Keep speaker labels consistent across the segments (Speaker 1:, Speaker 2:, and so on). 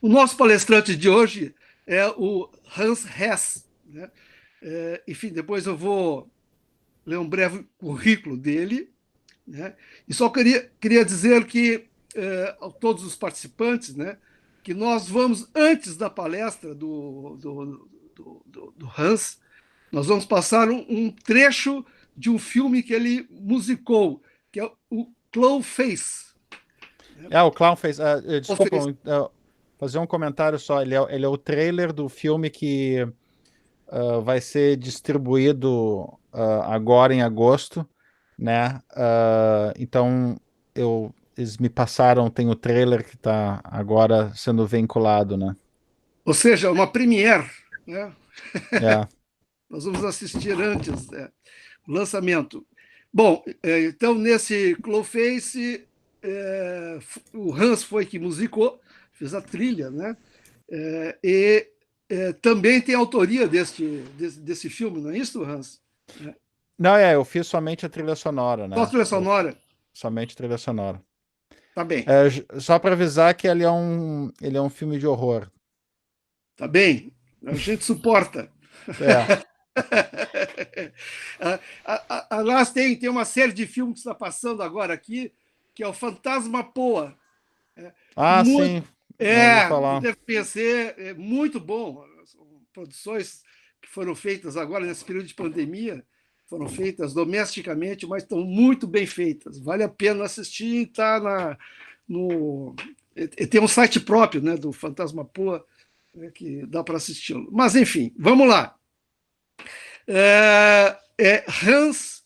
Speaker 1: O nosso palestrante de hoje é o Hans Hess, né? Enfim, depois eu vou ler um breve currículo dele, né? E só queria dizer que a todos os participantes, né, que nós vamos, antes da palestra do Hans, nós vamos passar um trecho de um filme que ele musicou, que é o Clawface. Né?
Speaker 2: O Clown fez. Desculpa,
Speaker 1: Clawface.
Speaker 2: fazer um comentário só. Ele é o trailer do filme que vai ser distribuído agora em agosto, né? Então, eles me passaram, tem o trailer que está agora sendo vinculado, né?
Speaker 1: Ou seja, uma premiere, né?
Speaker 2: É.
Speaker 1: Nós vamos assistir antes, né, o lançamento. Bom, então nesse Clawface, o Hans foi que musicou, fez a trilha, né? E também tem autoria desse filme, não é isso, Hans?
Speaker 2: Não, eu fiz somente a trilha sonora,
Speaker 1: Só a
Speaker 2: né?
Speaker 1: trilha sonora?
Speaker 2: Somente trilha sonora.
Speaker 1: Tá bem,
Speaker 2: Só para avisar que ele é um filme de horror.
Speaker 1: tá bem. A gente suporta.
Speaker 2: É.
Speaker 1: Aliás, tem uma série de filmes que está passando agora aqui, que é o Fantasma Poa.
Speaker 2: Ah,
Speaker 1: Muito,
Speaker 2: sim, eu ouvi falar.
Speaker 1: deve conhecer, é muito bom. São produções que foram feitas agora nesse período de pandemia, foram feitas domesticamente, mas estão muito bem feitas. Vale a pena assistir, está no. Tem um site próprio, né, do Fantasma Poa, né, que dá para assisti-lo. Mas, enfim, vamos lá. Hans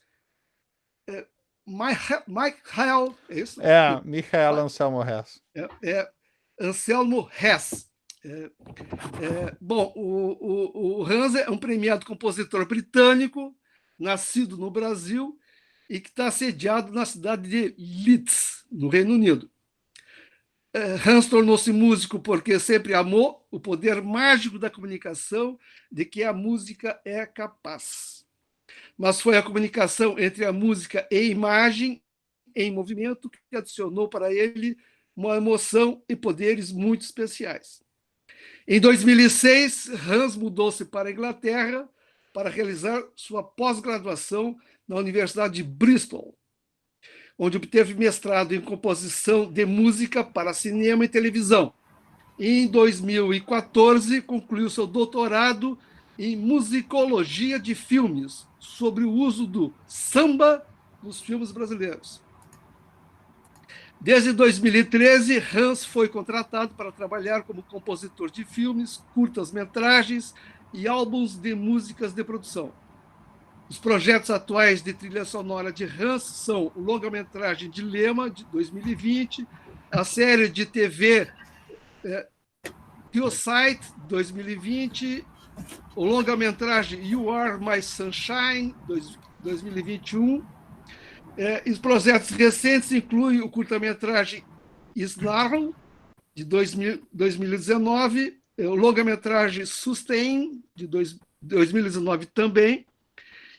Speaker 1: Michael, é isso?
Speaker 2: Michael Anselmo Hess.
Speaker 1: É Anselmo Hess. Bom, o Hans é um premiado compositor britânico, nascido no Brasil e que está sediado na cidade de Leeds, no Reino Unido. Hans tornou-se músico porque sempre amou o poder mágico da comunicação de que a música é capaz. Mas foi a comunicação entre a música e a imagem em movimento que adicionou para ele uma emoção e poderes muito especiais. Em 2006, Hans mudou-se para a Inglaterra para realizar sua pós-graduação na Universidade de Bristol, onde obteve mestrado em composição de música para cinema e televisão. E em 2014, concluiu seu doutorado em musicologia de filmes, sobre o uso do samba nos filmes brasileiros. Desde 2013, Hans foi contratado para trabalhar como compositor de filmes, curtas-metragens e álbuns de músicas de produção. Os projetos atuais de trilha sonora de Hans são o longa-metragem Dilema, de 2020, a série de TV Theosite, 2020, o longa-metragem You Are My Sunshine, 2021. Os projetos recentes incluem o curta-metragem Snarl, de 2019, o longa-metragem Sustain, de 2019 também,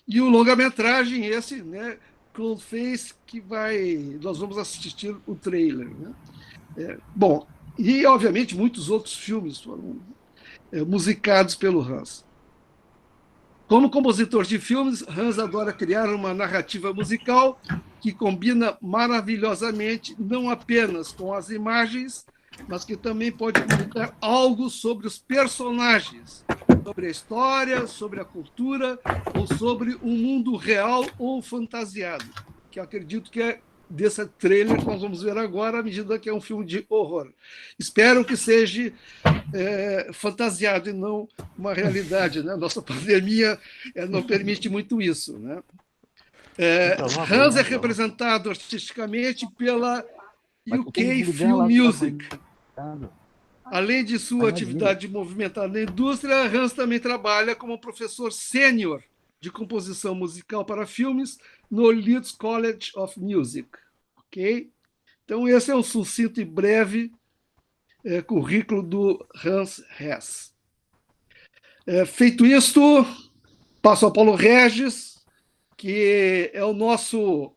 Speaker 1: e o longa-metragem esse, né, Cloudface, que nós vamos assistir o trailer. Né? Bom, e obviamente muitos outros filmes foram musicados pelo Hans. Como compositor de filmes, Hans adora criar uma narrativa musical que combina maravilhosamente não apenas com as imagens, mas que também pode comunicar algo sobre os personagens, sobre a história, sobre a cultura ou sobre um mundo real ou fantasiado, que eu acredito que é desse trailer que nós vamos ver agora, à medida que é um filme de horror. Espero que seja fantasiado e não uma realidade. Né? Nossa pandemia não permite muito isso. Né? Hans é representado artisticamente pela UK Film Music. Além de sua atividade movimentada na indústria, Hans também trabalha como professor sênior de composição musical para filmes no Leeds College of Music. Ok? Então, esse é um sucinto e breve currículo do Hans Hess. Feito isto, passo ao Paulo Regis, que é o nosso,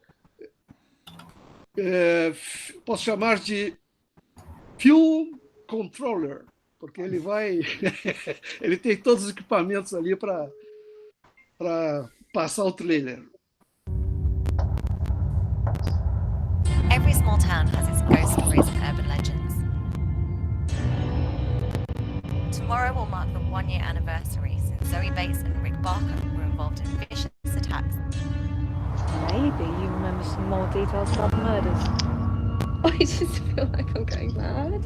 Speaker 1: posso chamar de film Controller, porque ele vai, ele tem todos os equipamentos ali para passar o trailer.
Speaker 3: Every small town has its ghost stories and urban legends. Tomorrow will mark the 1-year anniversary since Zoe Bates and Rick Barker were involved in vicious attacks.
Speaker 4: Maybe you remember some more details about the murders. I just feel like I'm going mad.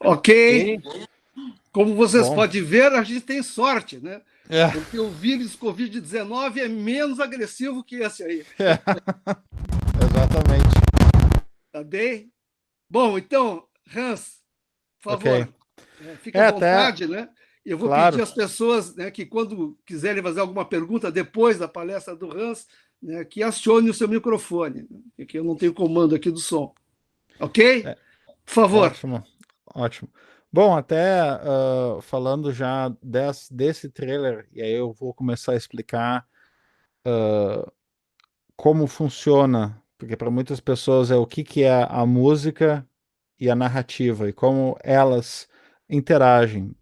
Speaker 1: Ok? Como vocês
Speaker 2: Bom.
Speaker 1: podem ver, a gente tem sorte, né?
Speaker 2: É.
Speaker 1: Porque o vírus Covid-19 é menos agressivo que esse aí.
Speaker 2: Exatamente.
Speaker 1: Tá bem? Bom, então, Hans, por favor,
Speaker 2: Ok.
Speaker 1: fique à
Speaker 2: até-
Speaker 1: vontade, né? Eu vou
Speaker 2: Claro.
Speaker 1: pedir às pessoas, né, que quando quiserem fazer alguma pergunta depois da palestra do Hans, né, que acione o seu microfone, né, porque eu não tenho comando aqui do som. Ok? Por favor.
Speaker 2: Ótimo, ótimo. Bom, até falando já desse trailer, e aí eu vou começar a explicar como funciona, porque para muitas pessoas é o que é a música e a narrativa, e como elas interagem.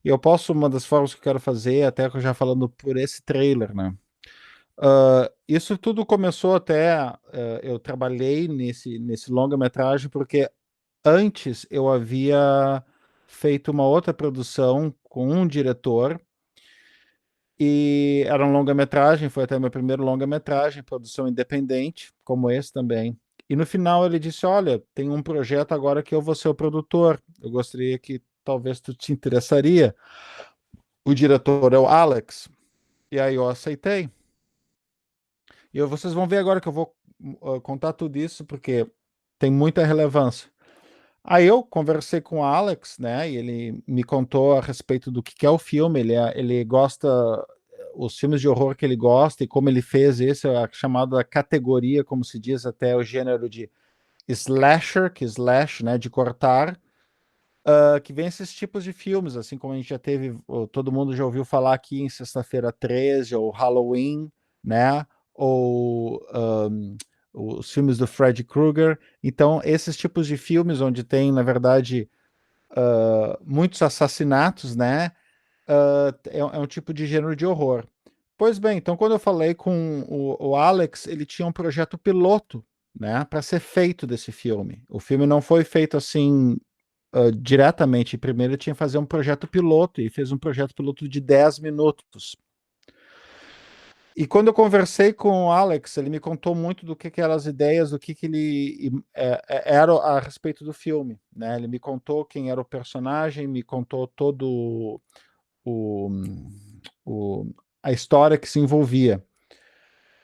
Speaker 2: E eu posso, uma das formas que eu quero fazer, até que eu já falando por esse trailer, né? Isso tudo começou até, eu trabalhei nesse longa-metragem, porque antes eu havia feito uma outra produção com um diretor, e era um longa-metragem, foi até meu primeiro longa-metragem, produção independente, como esse também. E no final ele disse: olha, tem um projeto agora que eu vou ser o produtor, eu gostaria que talvez tu te interessaria. O diretor é o Alex. E aí eu aceitei. E vocês vão ver agora que eu vou contar tudo isso, porque tem muita relevância. Aí eu conversei com o Alex, né, e ele me contou a respeito do que é o filme, ele gosta, os filmes de horror que ele gosta, e como ele fez esse, a chamada categoria, como se diz até o gênero de slasher, que slash, né, de cortar, que vem esses tipos de filmes, assim como a gente já teve, todo mundo já ouviu falar aqui em Sexta-feira 13, ou Halloween, né, ou os filmes do Freddy Krueger. Então, esses tipos de filmes onde tem, na verdade, muitos assassinatos, né, é um tipo de gênero de horror. Pois bem, então quando eu falei com o Alex, ele tinha um projeto piloto, né, para ser feito desse filme. O filme não foi feito assim diretamente. Primeiro ele tinha que fazer um projeto piloto, e fez um projeto piloto de 10 minutos. E quando eu conversei com o Alex, ele me contou muito do que eram as ideias, do que ele era a respeito do filme, né? Ele me contou quem era o personagem, me contou todo a história que se envolvia.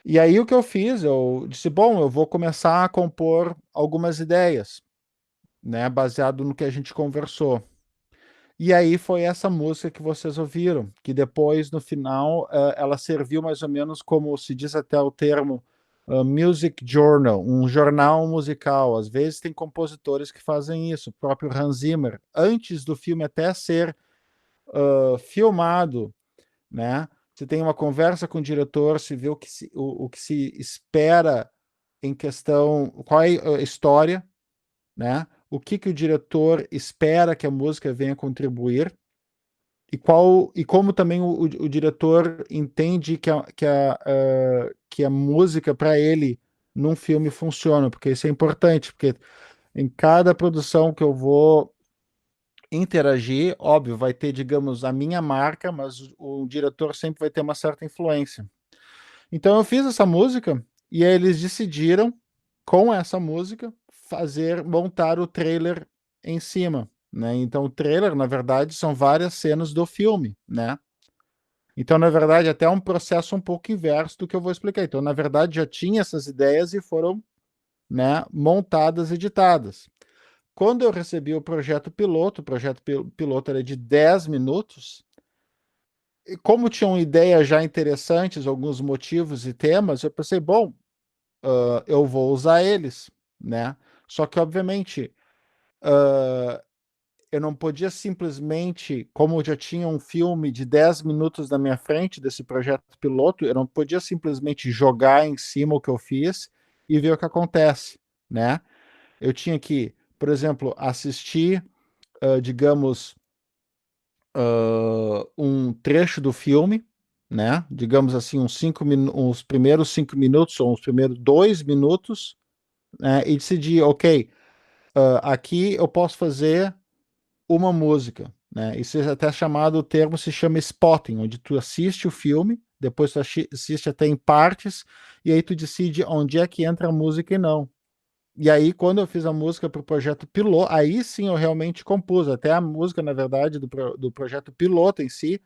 Speaker 2: E aí o que eu fiz, eu disse, bom, eu vou começar a compor algumas ideias, né, baseado no que a gente conversou. E aí foi essa música que vocês ouviram, que depois, no final, ela serviu mais ou menos como se diz até o termo music journal, um jornal musical. Às vezes tem compositores que fazem isso, o próprio Hans Zimmer, antes do filme até ser filmado, né? Você tem uma conversa com o diretor, se vê o que se espera em questão, qual é a história, né? O que o diretor espera que a música venha contribuir, e como também o diretor entende que a música para ele num filme funciona, porque isso é importante, porque em cada produção que eu vou interagir, óbvio, vai ter, digamos, a minha marca, mas o diretor sempre vai ter uma certa influência. Então eu fiz essa música, e aí eles decidiram, com essa música, montar o trailer em cima, né? Então o trailer, na verdade, são várias cenas do filme, né? Então, na verdade, até é um processo um pouco inverso do que eu vou explicar. Então, na verdade, já tinha essas ideias e foram, né, montadas, editadas. Quando eu recebi o projeto piloto era de 10 minutos, e como tinham ideias já interessantes, alguns motivos e temas, eu pensei, bom, eu vou usar eles, né? Só que, obviamente, eu não podia simplesmente, como já tinha um filme de 10 minutos na minha frente desse projeto piloto, eu não podia simplesmente jogar em cima o que eu fiz e ver o que acontece, né? Eu tinha que, por exemplo, assistir, digamos, um trecho do filme, né? Digamos assim, uns primeiros 5 minutos ou uns primeiros 2 minutos, né? E decidir, ok, aqui eu posso fazer uma música, né? Isso é até chamado, o termo se chama spotting, onde tu assiste o filme, depois tu assiste até em partes, e aí tu decide onde é que entra a música e não. E aí, quando eu fiz a música para o projeto piloto, aí sim eu realmente compus. Até a música, na verdade, do projeto piloto em si,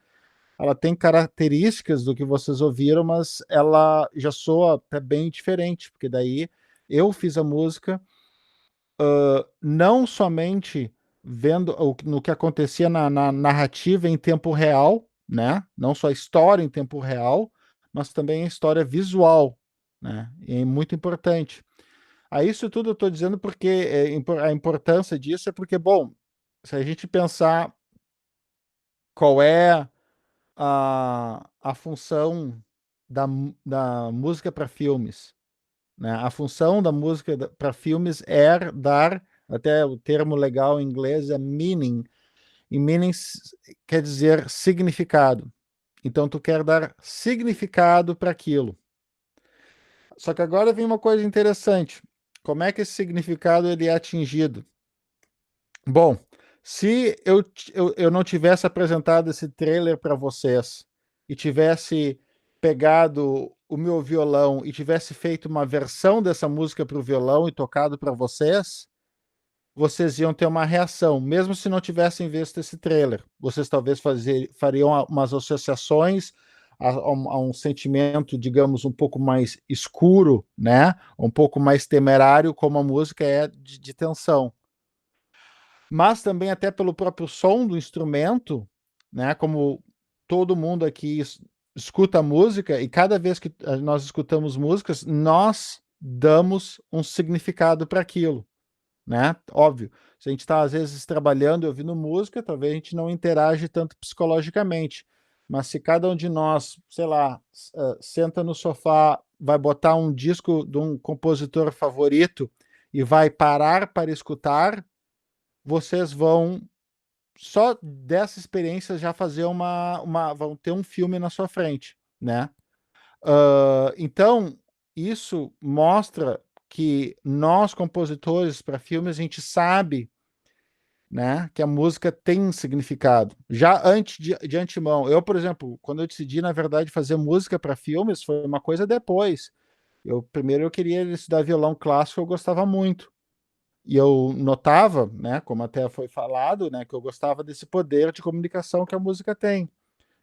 Speaker 2: ela tem características do que vocês ouviram, mas ela já soa até bem diferente, porque daí eu fiz a música não somente vendo no que acontecia na narrativa em tempo real, né? Não só a história em tempo real, mas também a história visual, né? E é muito importante. A isso tudo eu estou dizendo porque a importância disso é porque, bom, se a gente pensar qual é a função da música para filmes, né? A função da música para filmes é dar, até o termo legal em inglês é meaning, e meaning quer dizer significado. Então, tu quer dar significado para aquilo. Só que agora vem uma coisa interessante. Como é que esse significado ele é atingido? Bom, se eu não tivesse apresentado esse trailer para vocês e tivesse pegado o meu violão e tivesse feito uma versão dessa música para o violão e tocado para vocês, vocês iam ter uma reação, mesmo se não tivessem visto esse trailer. Vocês talvez fariam umas associações a um sentimento, digamos, um pouco mais escuro, né? Um pouco mais temerário, como a música é de tensão. Mas também até pelo próprio som do instrumento, né? Como todo mundo aqui escuta música e cada vez que nós escutamos músicas, nós damos um significado para aquilo, né? Óbvio, se a gente está às vezes trabalhando e ouvindo música, talvez a gente não interage tanto psicologicamente, mas se cada um de nós, sei lá, senta no sofá, vai botar um disco de um compositor favorito e vai parar para escutar, vocês vão só dessa experiência já fazer vão ter um filme na sua frente, né? Então, isso mostra que nós, compositores para filmes, a gente sabe, né, que a música tem um significado. Já antes de antemão. Eu, por exemplo, quando eu decidi, na verdade, fazer música para filmes, foi uma coisa depois. Primeiro eu queria estudar violão clássico, eu gostava muito. E eu notava, né, como até foi falado, né, que eu gostava desse poder de comunicação que a música tem.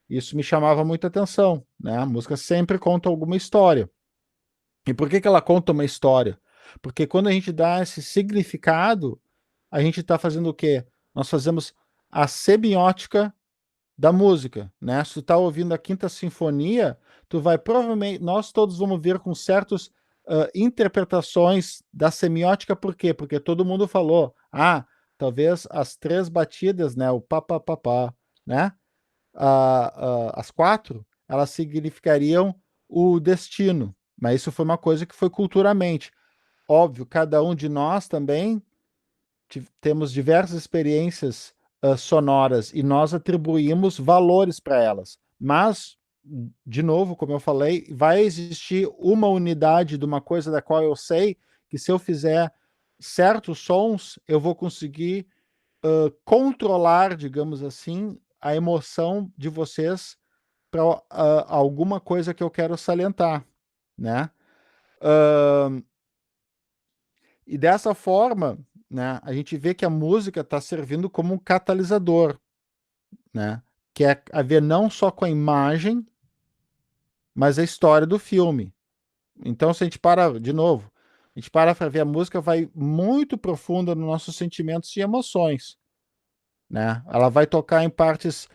Speaker 2: Isso me chamava muita atenção, né? A música sempre conta alguma história. E por que ela conta uma história? Porque quando a gente dá esse significado, a gente está fazendo o quê? Nós fazemos a semiótica da música, né? Se tu tá ouvindo a Quinta Sinfonia, tu vai provavelmente, nós todos vamos ver com certas interpretações da semiótica, por quê? Porque todo mundo falou, talvez as 3 batidas, né? O pá, pá, pá, pá, né? As 4, elas significariam o destino, mas isso foi uma coisa que foi culturalmente. Óbvio, cada um de nós também temos diversas experiências sonoras e nós atribuímos valores para elas. Mas, de novo, como eu falei, vai existir uma unidade de uma coisa da qual eu sei que se eu fizer certos sons, eu vou conseguir controlar, digamos assim, a emoção de vocês para alguma coisa que eu quero salientar, né? E dessa forma, né, a gente vê que a música está servindo como um catalisador, né? que é a ver não só com a imagem, mas a história do filme. Então, se a gente para, de novo, a gente para para ver a música, vai muito profunda nos nossos sentimentos e emoções, né? Ela vai tocar em partes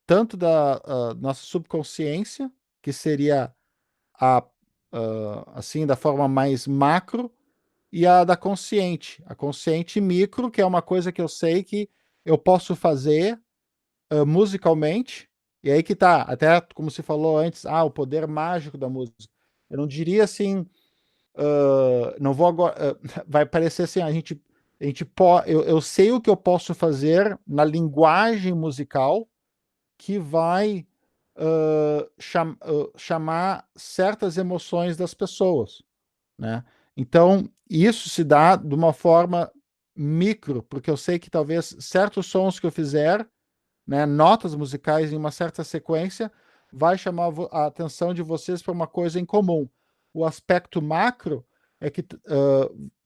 Speaker 2: tanto da nossa subconsciência, que seria a assim, da forma mais macro, e a da consciente, a consciente micro, que é uma coisa que eu sei que eu posso fazer musicalmente, e aí que tá, até como se falou antes, o poder mágico da música. Eu não diria assim, não vou agora, vai parecer assim, a gente pode, eu sei o que eu posso fazer na linguagem musical que vai chamar certas emoções das pessoas, né? Então, isso se dá de uma forma micro, porque eu sei que talvez certos sons que eu fizer, né, notas musicais em uma certa sequência, vai chamar a atenção de vocês para uma coisa em comum. O aspecto macro é que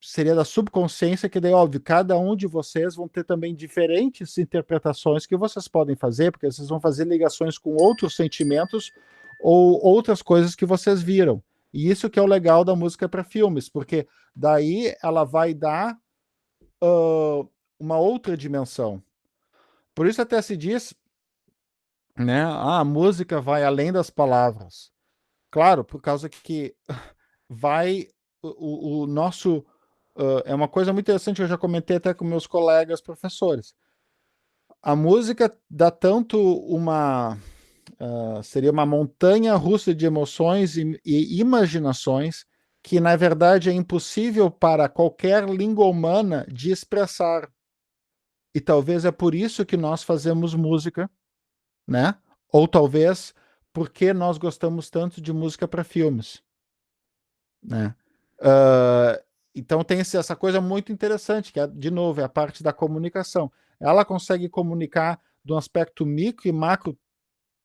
Speaker 2: seria da subconsciência, que daí, óbvio, cada um de vocês vão ter também diferentes interpretações que vocês podem fazer, porque vocês vão fazer ligações com outros sentimentos ou outras coisas que vocês viram. E isso que é o legal da música para filmes, porque daí ela vai dar uma outra dimensão. Por isso até se diz, né, a música vai além das palavras. Claro, por causa que vai o nosso é uma coisa muito interessante que eu já comentei até com meus colegas professores. A música dá tanto uma seria uma montanha russa de emoções e imaginações que na verdade é impossível para qualquer língua humana de expressar. E talvez é por isso que nós fazemos música, né? Ou talvez porque nós gostamos tanto de música para filmes, né? Então tem essa coisa muito interessante, que é, de novo, é a parte da comunicação. Ela consegue comunicar de um aspecto micro e macro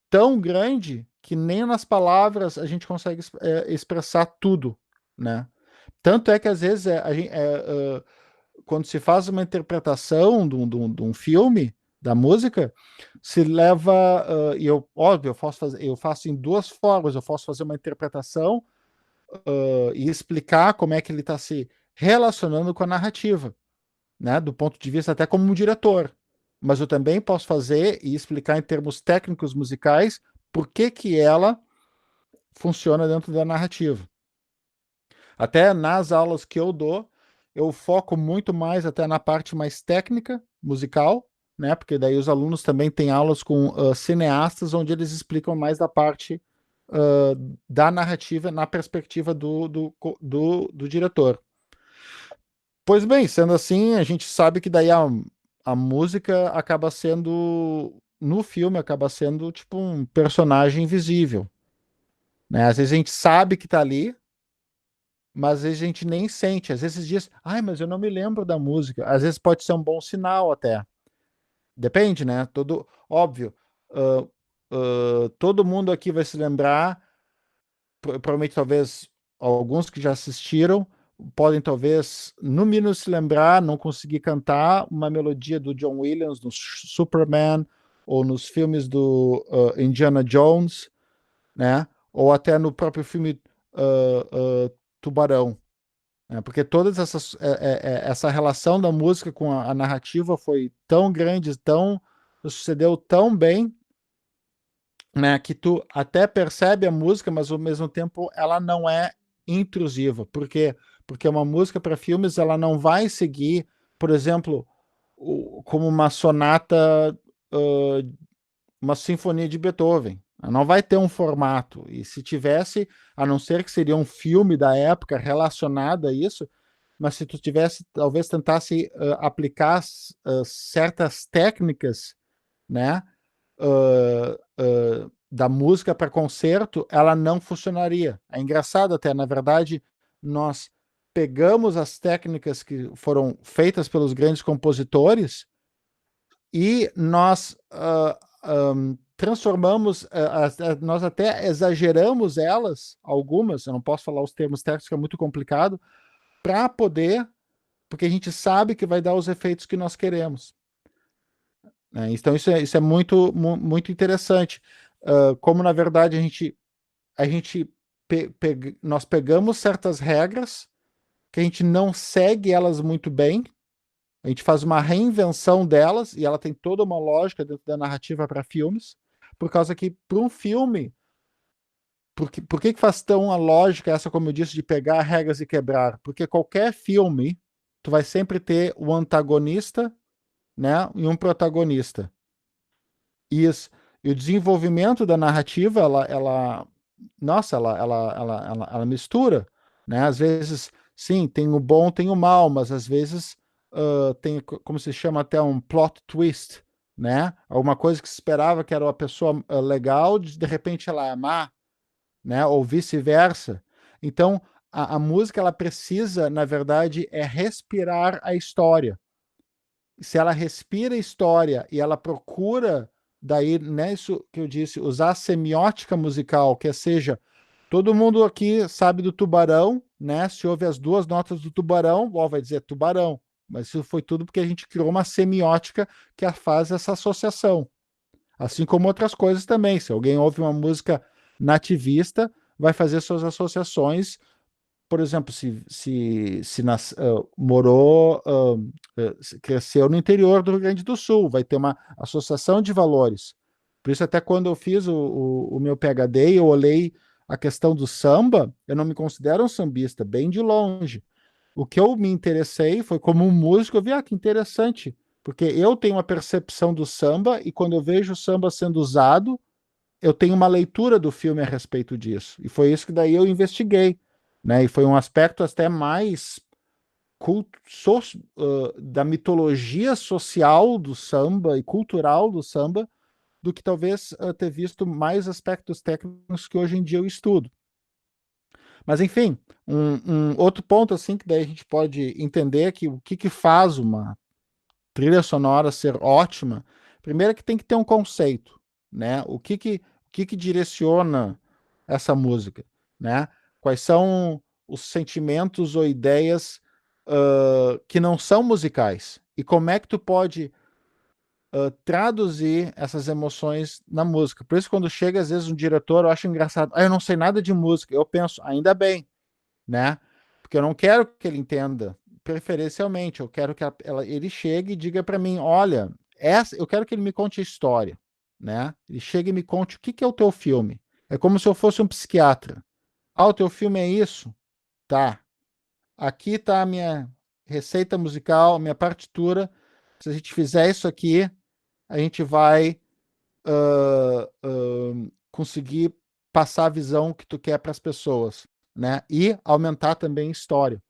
Speaker 2: tão grande que nem nas palavras a gente consegue expressar tudo, né? Tanto é que às vezes quando se faz uma interpretação de um filme, da música, se leva, e eu, óbvio, eu faço em duas formas, eu posso fazer uma interpretação e explicar como é que ele está se relacionando com a narrativa, né? Do ponto de vista até como um diretor. Mas eu também posso fazer e explicar em termos técnicos musicais por que ela funciona dentro da narrativa. Até nas aulas que eu dou, eu foco muito mais até na parte mais técnica, musical, né? Porque daí os alunos também têm aulas com cineastas, onde eles explicam mais da parte da narrativa na perspectiva do diretor. Pois bem, sendo assim, a gente sabe que daí a música acaba sendo, no filme, acaba sendo tipo um personagem invisível, né? Às vezes a gente sabe que tá ali, mas às vezes a gente nem sente. Às vezes diz, mas eu não me lembro da música. Às vezes pode ser um bom sinal até. Depende, né? Óbvio, todo mundo aqui vai se lembrar, provavelmente talvez alguns que já assistiram, podem talvez, no mínimo, se lembrar, não conseguir cantar uma melodia do John Williams no Superman, ou nos filmes do Indiana Jones, né? Ou até no próprio filme Tubarão. Porque todas essa relação da música com a narrativa foi tão grande, sucedeu tão bem, né, que tu até percebe a música, mas ao mesmo tempo ela não é intrusiva. Por quê? Porque uma música para filmes ela não vai seguir, por exemplo, como uma sonata, uma sinfonia de Beethoven. Ela não vai ter um formato. E se tivesse, a não ser que seria um filme da época relacionado a isso, mas se tu tivesse, talvez tentasse aplicar certas técnicas, né, da música para concerto, ela não funcionaria. É engraçado até, na verdade, nós pegamos as técnicas que foram feitas pelos grandes compositores e nós transformamos, nós até exageramos elas, algumas, eu não posso falar os termos técnicos, que é muito complicado, para poder, porque a gente sabe que vai dar os efeitos que nós queremos. né? Então isso é muito, muito interessante. Como, na verdade, nós pegamos certas regras que a gente não segue elas muito bem, a gente faz uma reinvenção delas, e ela tem toda uma lógica dentro da narrativa para filmes, por causa que, para um filme, por que faz tão a lógica essa, como eu disse, de pegar regras e quebrar? Porque qualquer filme, tu vai sempre ter um antagonista, né, e um protagonista. Isso. E o desenvolvimento da narrativa, nossa, ela mistura, né? Às vezes, sim, tem o bom, tem o mal, mas às vezes tem, como se chama, até um plot twist, né? Alguma coisa que se esperava que era uma pessoa legal, de repente ela é má, né? Ou vice-versa. Então, a música, ela precisa, na verdade, respirar a história. Se ela respira a história e ela procura, daí, né, isso que eu disse, usar a semiótica musical, que seja, todo mundo aqui sabe do tubarão, né? Se ouve as duas notas do tubarão, vai dizer tubarão. Mas isso foi tudo porque a gente criou uma semiótica que faz essa associação. Assim como outras coisas também. Se alguém ouve uma música nativista, vai fazer suas associações. Por exemplo, morou, cresceu no interior do Rio Grande do Sul, vai ter uma associação de valores. Por isso, até quando eu fiz o meu PhD, eu olhei a questão do samba, eu não me considero um sambista, bem de longe. O que eu me interessei foi como um músico, eu vi, que interessante, porque eu tenho uma percepção do samba, e quando eu vejo o samba sendo usado, eu tenho uma leitura do filme a respeito disso. E foi isso que daí eu investiguei, né? E foi um aspecto até mais da mitologia social do samba e cultural do samba, do que talvez ter visto mais aspectos técnicos que hoje em dia eu estudo. Mas, enfim, um outro ponto assim que daí a gente pode entender que o que faz uma trilha sonora ser ótima, primeiro é que tem que ter um conceito, né? O que direciona essa música, né? Quais são os sentimentos ou ideias que não são musicais? E como é que tu pode traduzir essas emoções na música? Por isso, quando chega, às vezes, um diretor, eu acho engraçado, eu não sei nada de música. Eu penso, ainda bem, né? Porque eu não quero que ele entenda, preferencialmente, eu quero que ele chegue e diga para mim, olha, eu quero que ele me conte a história, né? Ele chegue e me conte o que é o teu filme. É como se eu fosse um psiquiatra. O teu filme é isso? Tá. Aqui está a minha receita musical, a minha partitura. Se a gente fizer isso aqui, a gente vai conseguir passar a visão que tu quer para as pessoas, né? E aumentar também a história.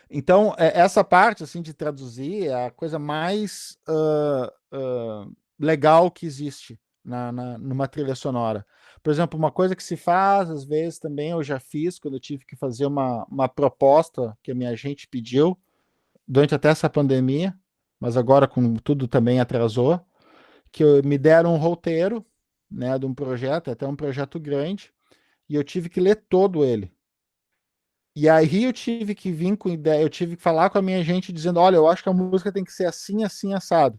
Speaker 2: Então, essa parte assim de traduzir é a coisa mais legal que existe numa trilha sonora. Por exemplo, uma coisa que se faz, às vezes também eu já fiz, quando eu tive que fazer uma proposta que a minha agente pediu, durante até essa pandemia, mas agora com tudo também atrasou, que me deram um roteiro, né, de um projeto, até um projeto grande, e eu tive que ler todo ele. E aí eu tive que vir com ideia, eu tive que falar com a minha agente dizendo, olha, eu acho que a música tem que ser assim, assim, assado.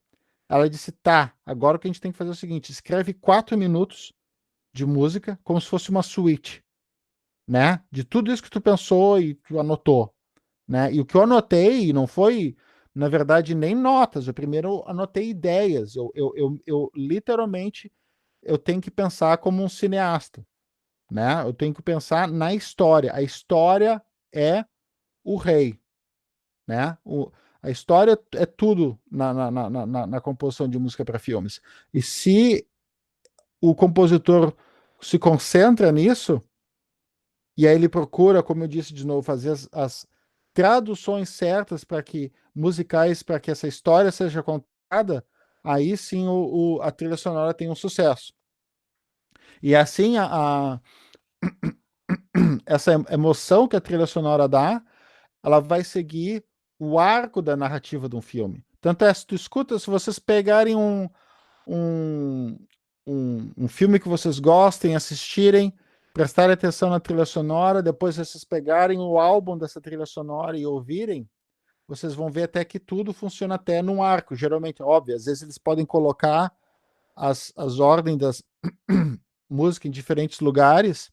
Speaker 2: Ela disse, tá, agora o que a gente tem que fazer é o seguinte, escreve 4 minutos de música como se fosse uma suíte, né? De tudo isso que tu pensou e tu anotou, né? E o que eu anotei não foi, na verdade, nem notas, eu primeiro anotei ideias, eu literalmente, eu tenho que pensar como um cineasta, né? Eu tenho que pensar na história, a história é o rei, né? A história é tudo na composição de música para filmes. E se o compositor se concentra nisso, e aí ele procura, como eu disse de novo, fazer as traduções certas musicais para que essa história seja contada, aí sim a trilha sonora tem um sucesso. E assim essa emoção que a trilha sonora dá, ela vai seguir o arco da narrativa de um filme. Tanto é, se tu escuta, se vocês pegarem um filme que vocês gostem, assistirem, prestarem atenção na trilha sonora, depois vocês pegarem o álbum dessa trilha sonora e ouvirem, vocês vão ver até que tudo funciona até num arco, geralmente, óbvio, às vezes eles podem colocar as ordens das músicas em diferentes lugares,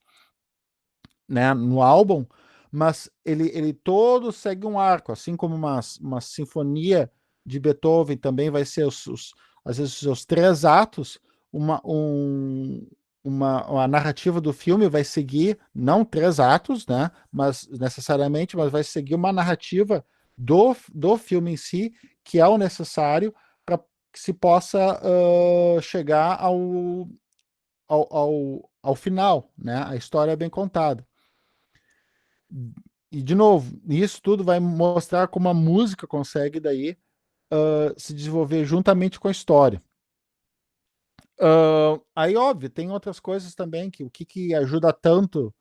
Speaker 2: né, no álbum, mas ele todo segue um arco, assim como uma sinfonia de Beethoven também vai ser às vezes os seus 3 atos, uma narrativa do filme vai seguir, não 3 atos, né, mas necessariamente, mas vai seguir uma narrativa do filme em si, que é o necessário para que se possa chegar ao final, né, a história é bem contada. E, de novo, isso tudo vai mostrar como a música consegue daí se desenvolver juntamente com a história. Aí, óbvio, tem outras coisas também, que o que ajuda tanto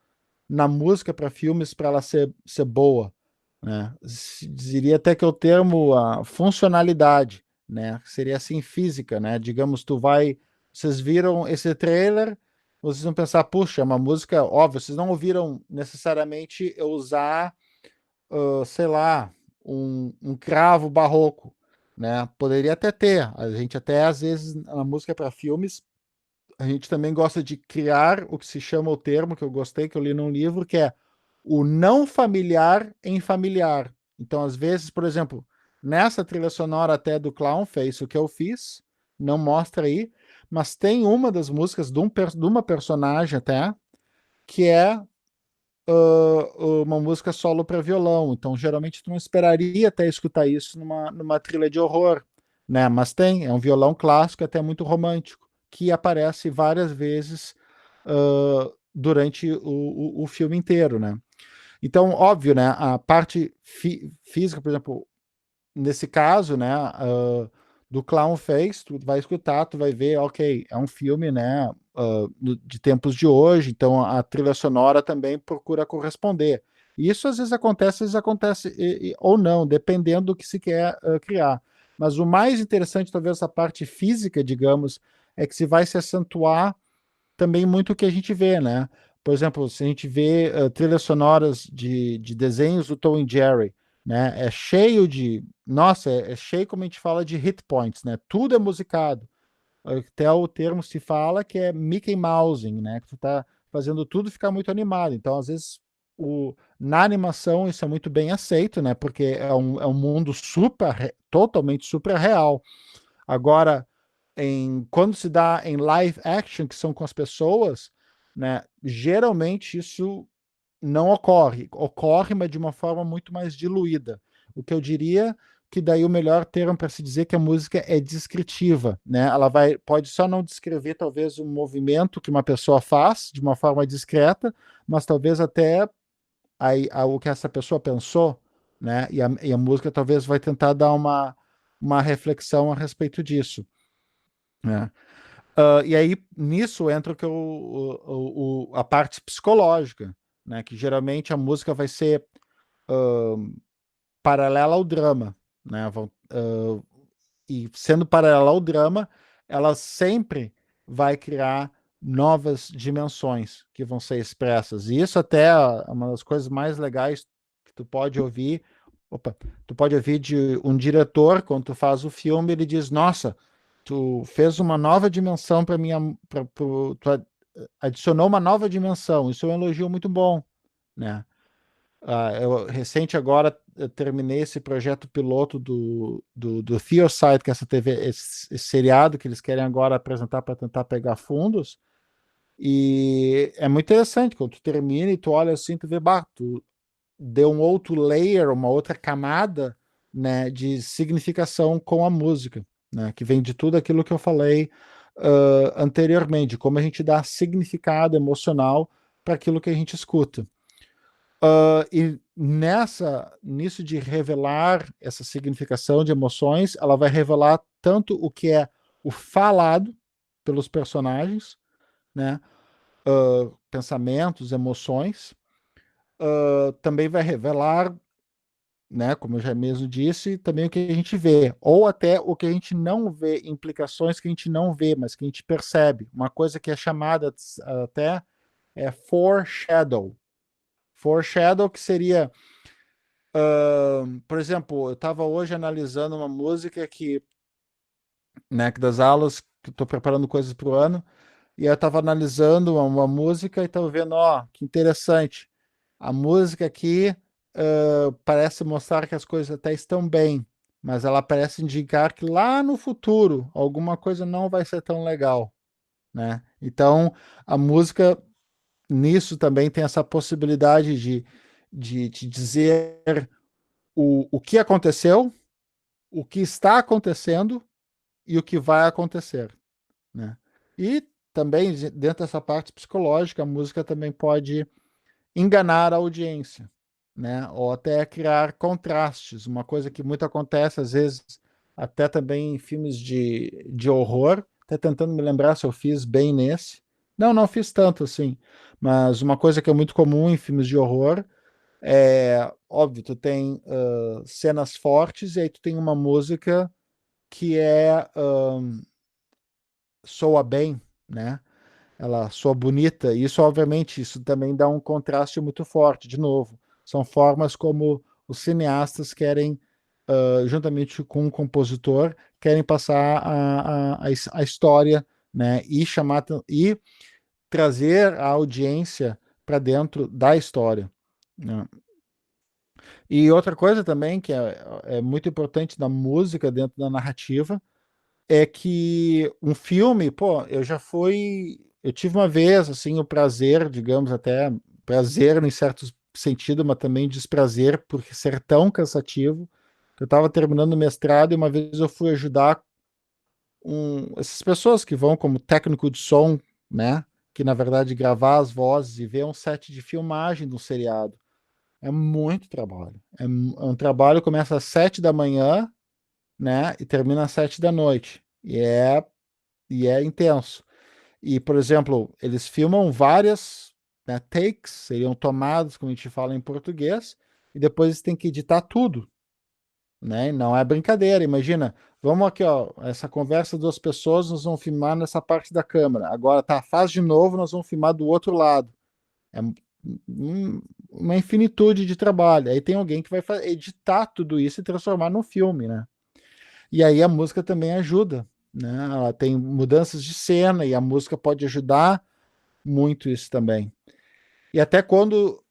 Speaker 2: na música para filmes para ela ser boa, né? Diria até que é o termo a funcionalidade, né? Seria assim física, né? Digamos, vocês viram esse trailer, vocês vão pensar, puxa, é uma música, óbvio, vocês não ouviram necessariamente eu usar, sei lá, um cravo barroco, né? Poderia até ter, a gente até às vezes na música para filmes a gente também gosta de criar o que se chama o termo, que eu gostei, que eu li num livro, que é o não familiar em familiar. Então, às vezes, por exemplo, nessa trilha sonora até do Clown Face, o que eu fiz, não mostra aí, mas tem uma das músicas de uma personagem até, que é uma música solo para violão. Então, geralmente, tu não esperaria até escutar isso numa trilha de horror, né? Mas é um violão clássico, até muito romântico, que aparece várias vezes durante o filme inteiro, né? Então, óbvio, né? A parte física, por exemplo, nesse caso, né? Do Clown Face, tu vai escutar, tu vai ver, ok, é um filme, né? De tempos de hoje, então a trilha sonora também procura corresponder. E isso às vezes acontece ou não, dependendo do que se quer criar. Mas o mais interessante, talvez, essa parte física, digamos, é que se vai se acentuar também muito o que a gente vê, né? Por exemplo, se a gente vê trilhas sonoras de desenhos do Tom e Jerry, né? É cheio nossa, é cheio, como a gente fala, de hit points, né? Tudo é musicado. Até o termo se fala que é Mickey Mousing, né? Que tu tá fazendo tudo ficar muito animado. Então, às vezes, na animação isso é muito bem aceito, né? Porque é um mundo totalmente super real. Agora, quando se dá em live action, que são com as pessoas, né? Geralmente isso não ocorre. Ocorre, mas de uma forma muito mais diluída. O que eu diria que daí o melhor termo para se dizer que a música é descritiva, né? Ela pode só não descrever talvez um movimento que uma pessoa faz de uma forma discreta, mas talvez até o que essa pessoa pensou, né? E a música talvez vai tentar dar uma reflexão a respeito disso, né? E aí nisso entra a parte psicológica, né? Que geralmente a música vai ser paralela ao drama, né? E sendo paralela ao drama, ela sempre vai criar novas dimensões que vão ser expressas. E isso até é uma das coisas mais legais que tu pode ouvir. Tu pode ouvir de um diretor, quando tu faz o filme, ele diz, nossa, tu fez uma nova dimensão para minha... tu adicionou uma nova dimensão. Isso é um elogio muito bom, né? Eu recente agora eu terminei esse projeto piloto do Theoside, que é essa TV, esse seriado que eles querem agora apresentar para tentar pegar fundos. E é muito interessante, quando tu termina e tu olha assim, tu vê, tu deu um outro layer, uma outra camada, né, de significação com a música, né, que vem de tudo aquilo que eu falei anteriormente, como a gente dá significado emocional para aquilo que a gente escuta. E nisso de revelar essa significação de emoções, ela vai revelar tanto o que é o falado pelos personagens, né? Pensamentos, emoções. Também vai revelar, né, como eu já mesmo disse, também o que a gente vê, ou até o que a gente não vê, implicações que a gente não vê, mas que a gente percebe. Uma coisa que é chamada até foreshadow. Foreshadow, que seria Por exemplo, eu estava hoje analisando uma música né, que das aulas, que estou preparando coisas para o ano, e eu estava analisando uma música e estava vendo, ó, que interessante. A música aqui parece mostrar que as coisas até estão bem, mas ela parece indicar que lá no futuro alguma coisa não vai ser tão legal, né? Então, a música nisso também tem essa possibilidade de te dizer o que aconteceu, o que está acontecendo e o que vai acontecer, né? E também, dentro dessa parte psicológica, a música também pode enganar a audiência, né? Ou até criar contrastes, uma coisa que muito acontece, às vezes, até também em filmes de horror, até tentando me lembrar se eu fiz bem nesse. Não fiz tanto assim, mas uma coisa que é muito comum em filmes de horror é, óbvio, tu tem cenas fortes e aí tu tem uma música que soa bem, né? Ela soa bonita, e isso, obviamente, isso também dá um contraste muito forte, de novo. São formas como os cineastas querem, juntamente com o compositor, querem passar a história, né? E trazer a audiência para dentro da história, né? E outra coisa também que é muito importante na música, dentro da narrativa, é que um filme, pô, eu tive uma vez, assim, o prazer, digamos, até prazer em certo sentido, mas também desprazer por ser tão cansativo, que eu estava terminando o mestrado e uma vez eu fui ajudar essas pessoas que vão como técnico de som, né, que na verdade gravar as vozes e ver um set de filmagem do seriado. É muito trabalho. É um trabalho que começa às 7 da manhã, né, e termina às 7 da noite. E é intenso. E, por exemplo, eles filmam várias, né, takes, seriam tomadas, como a gente fala em português, e depois eles têm que editar tudo, né? Não é brincadeira. Imagina, vamos aqui, ó, essa conversa de duas pessoas, nós vamos filmar nessa parte da câmera. Agora, tá, faz de novo, nós vamos filmar do outro lado. É uma infinitude de trabalho. Aí tem alguém que vai editar tudo isso e transformar num filme, né? E aí a música também ajuda, né? Ela tem mudanças de cena e a música pode ajudar muito isso também. E até quando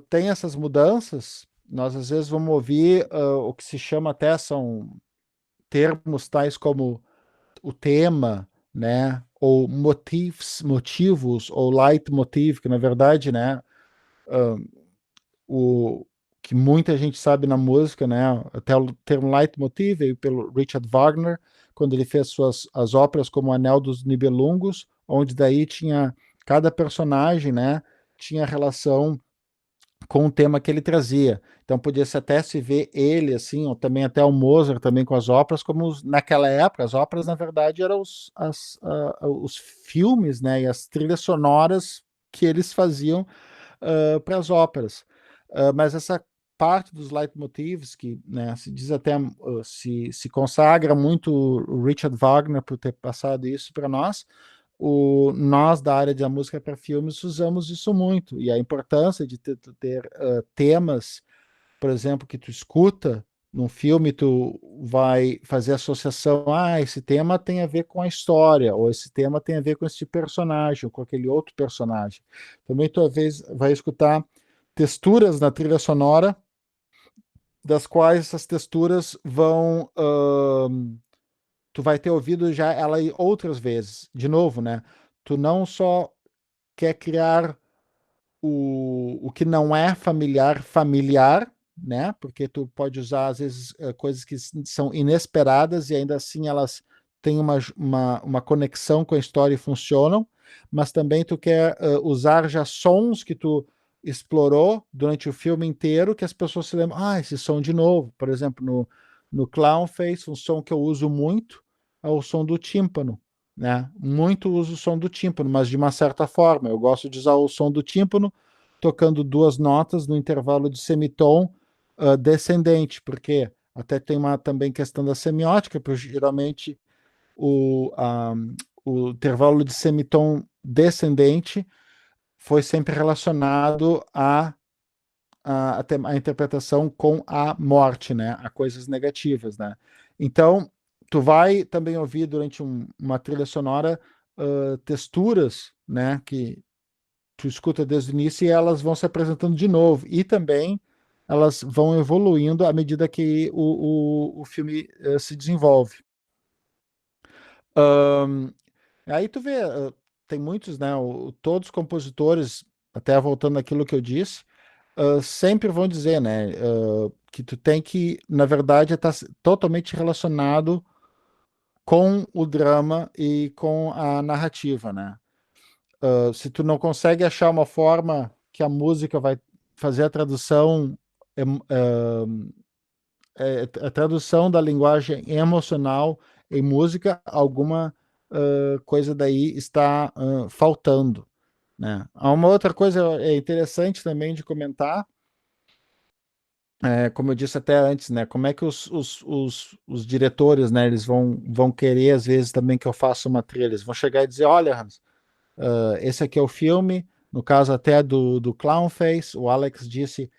Speaker 2: tem essas mudanças, nós às vezes vamos ouvir o que se chama até são termos tais como o tema, né? Ou motivos, ou leitmotiv, que na verdade, né? O que muita gente sabe na música, né? Até o termo leitmotiv veio pelo Richard Wagner, quando ele fez as óperas como Anel dos Nibelungos, onde daí tinha cada personagem, né? Tinha relação com o tema que ele trazia. Então podia -se até se ver ele assim, ou também até o Mozart também com as óperas, como naquela época as óperas na verdade eram os filmes, né? E as trilhas sonoras que eles faziam para as óperas. Mas essa parte dos leitmotivs, que, né, se diz até, se consagra muito o Richard Wagner por ter passado isso para nós, nós da área da música para filmes usamos isso muito, e a importância de ter temas, por exemplo, que tu escuta num filme, tu vai fazer associação, esse tema tem a ver com a história, ou esse tema tem a ver com esse personagem, ou com aquele outro personagem. Também tu, às vezes, vai escutar texturas na trilha sonora, das quais essas texturas vão... tu vai ter ouvido já ela outras vezes. De novo, né? Tu não só quer criar o que não é familiar, né? Porque tu pode usar, às vezes, coisas que são inesperadas e ainda assim elas têm uma conexão com a história e funcionam, mas também tu quer usar já sons que tu explorou durante o filme inteiro, que as pessoas se lembram, esse som de novo. Por exemplo, no Clownface, um som que eu uso muito é o som do tímpano, né? Muito uso o som do tímpano, mas de uma certa forma. Eu gosto de usar o som do tímpano tocando duas notas no intervalo de semitom descendente, porque até tem uma também questão da semiótica, porque geralmente o intervalo de semitom descendente foi sempre relacionado a interpretação com a morte, né? A coisas negativas, né? Então, tu vai também ouvir durante uma trilha sonora texturas, né? Que tu escuta desde o início e elas vão se apresentando de novo. E também elas vão evoluindo à medida que o filme se desenvolve. Aí tu vê, tem muitos, né? Todos os compositores, até voltando àquilo que eu disse, sempre vão dizer, né? Que tu tem que, na verdade, estar totalmente relacionado com o drama e com a narrativa, né? Se tu não consegue achar uma forma que a música vai fazer a tradução, a tradução da linguagem emocional em música, alguma coisa daí está faltando, né? Há uma outra coisa interessante também de comentar, como eu disse até antes, né? Como é que os diretores, né? Eles vão querer, às vezes, também que eu faça uma trilha. Eles vão chegar e dizer, olha, Hans, esse aqui é o filme, no caso até do Clownface, o Alex disse,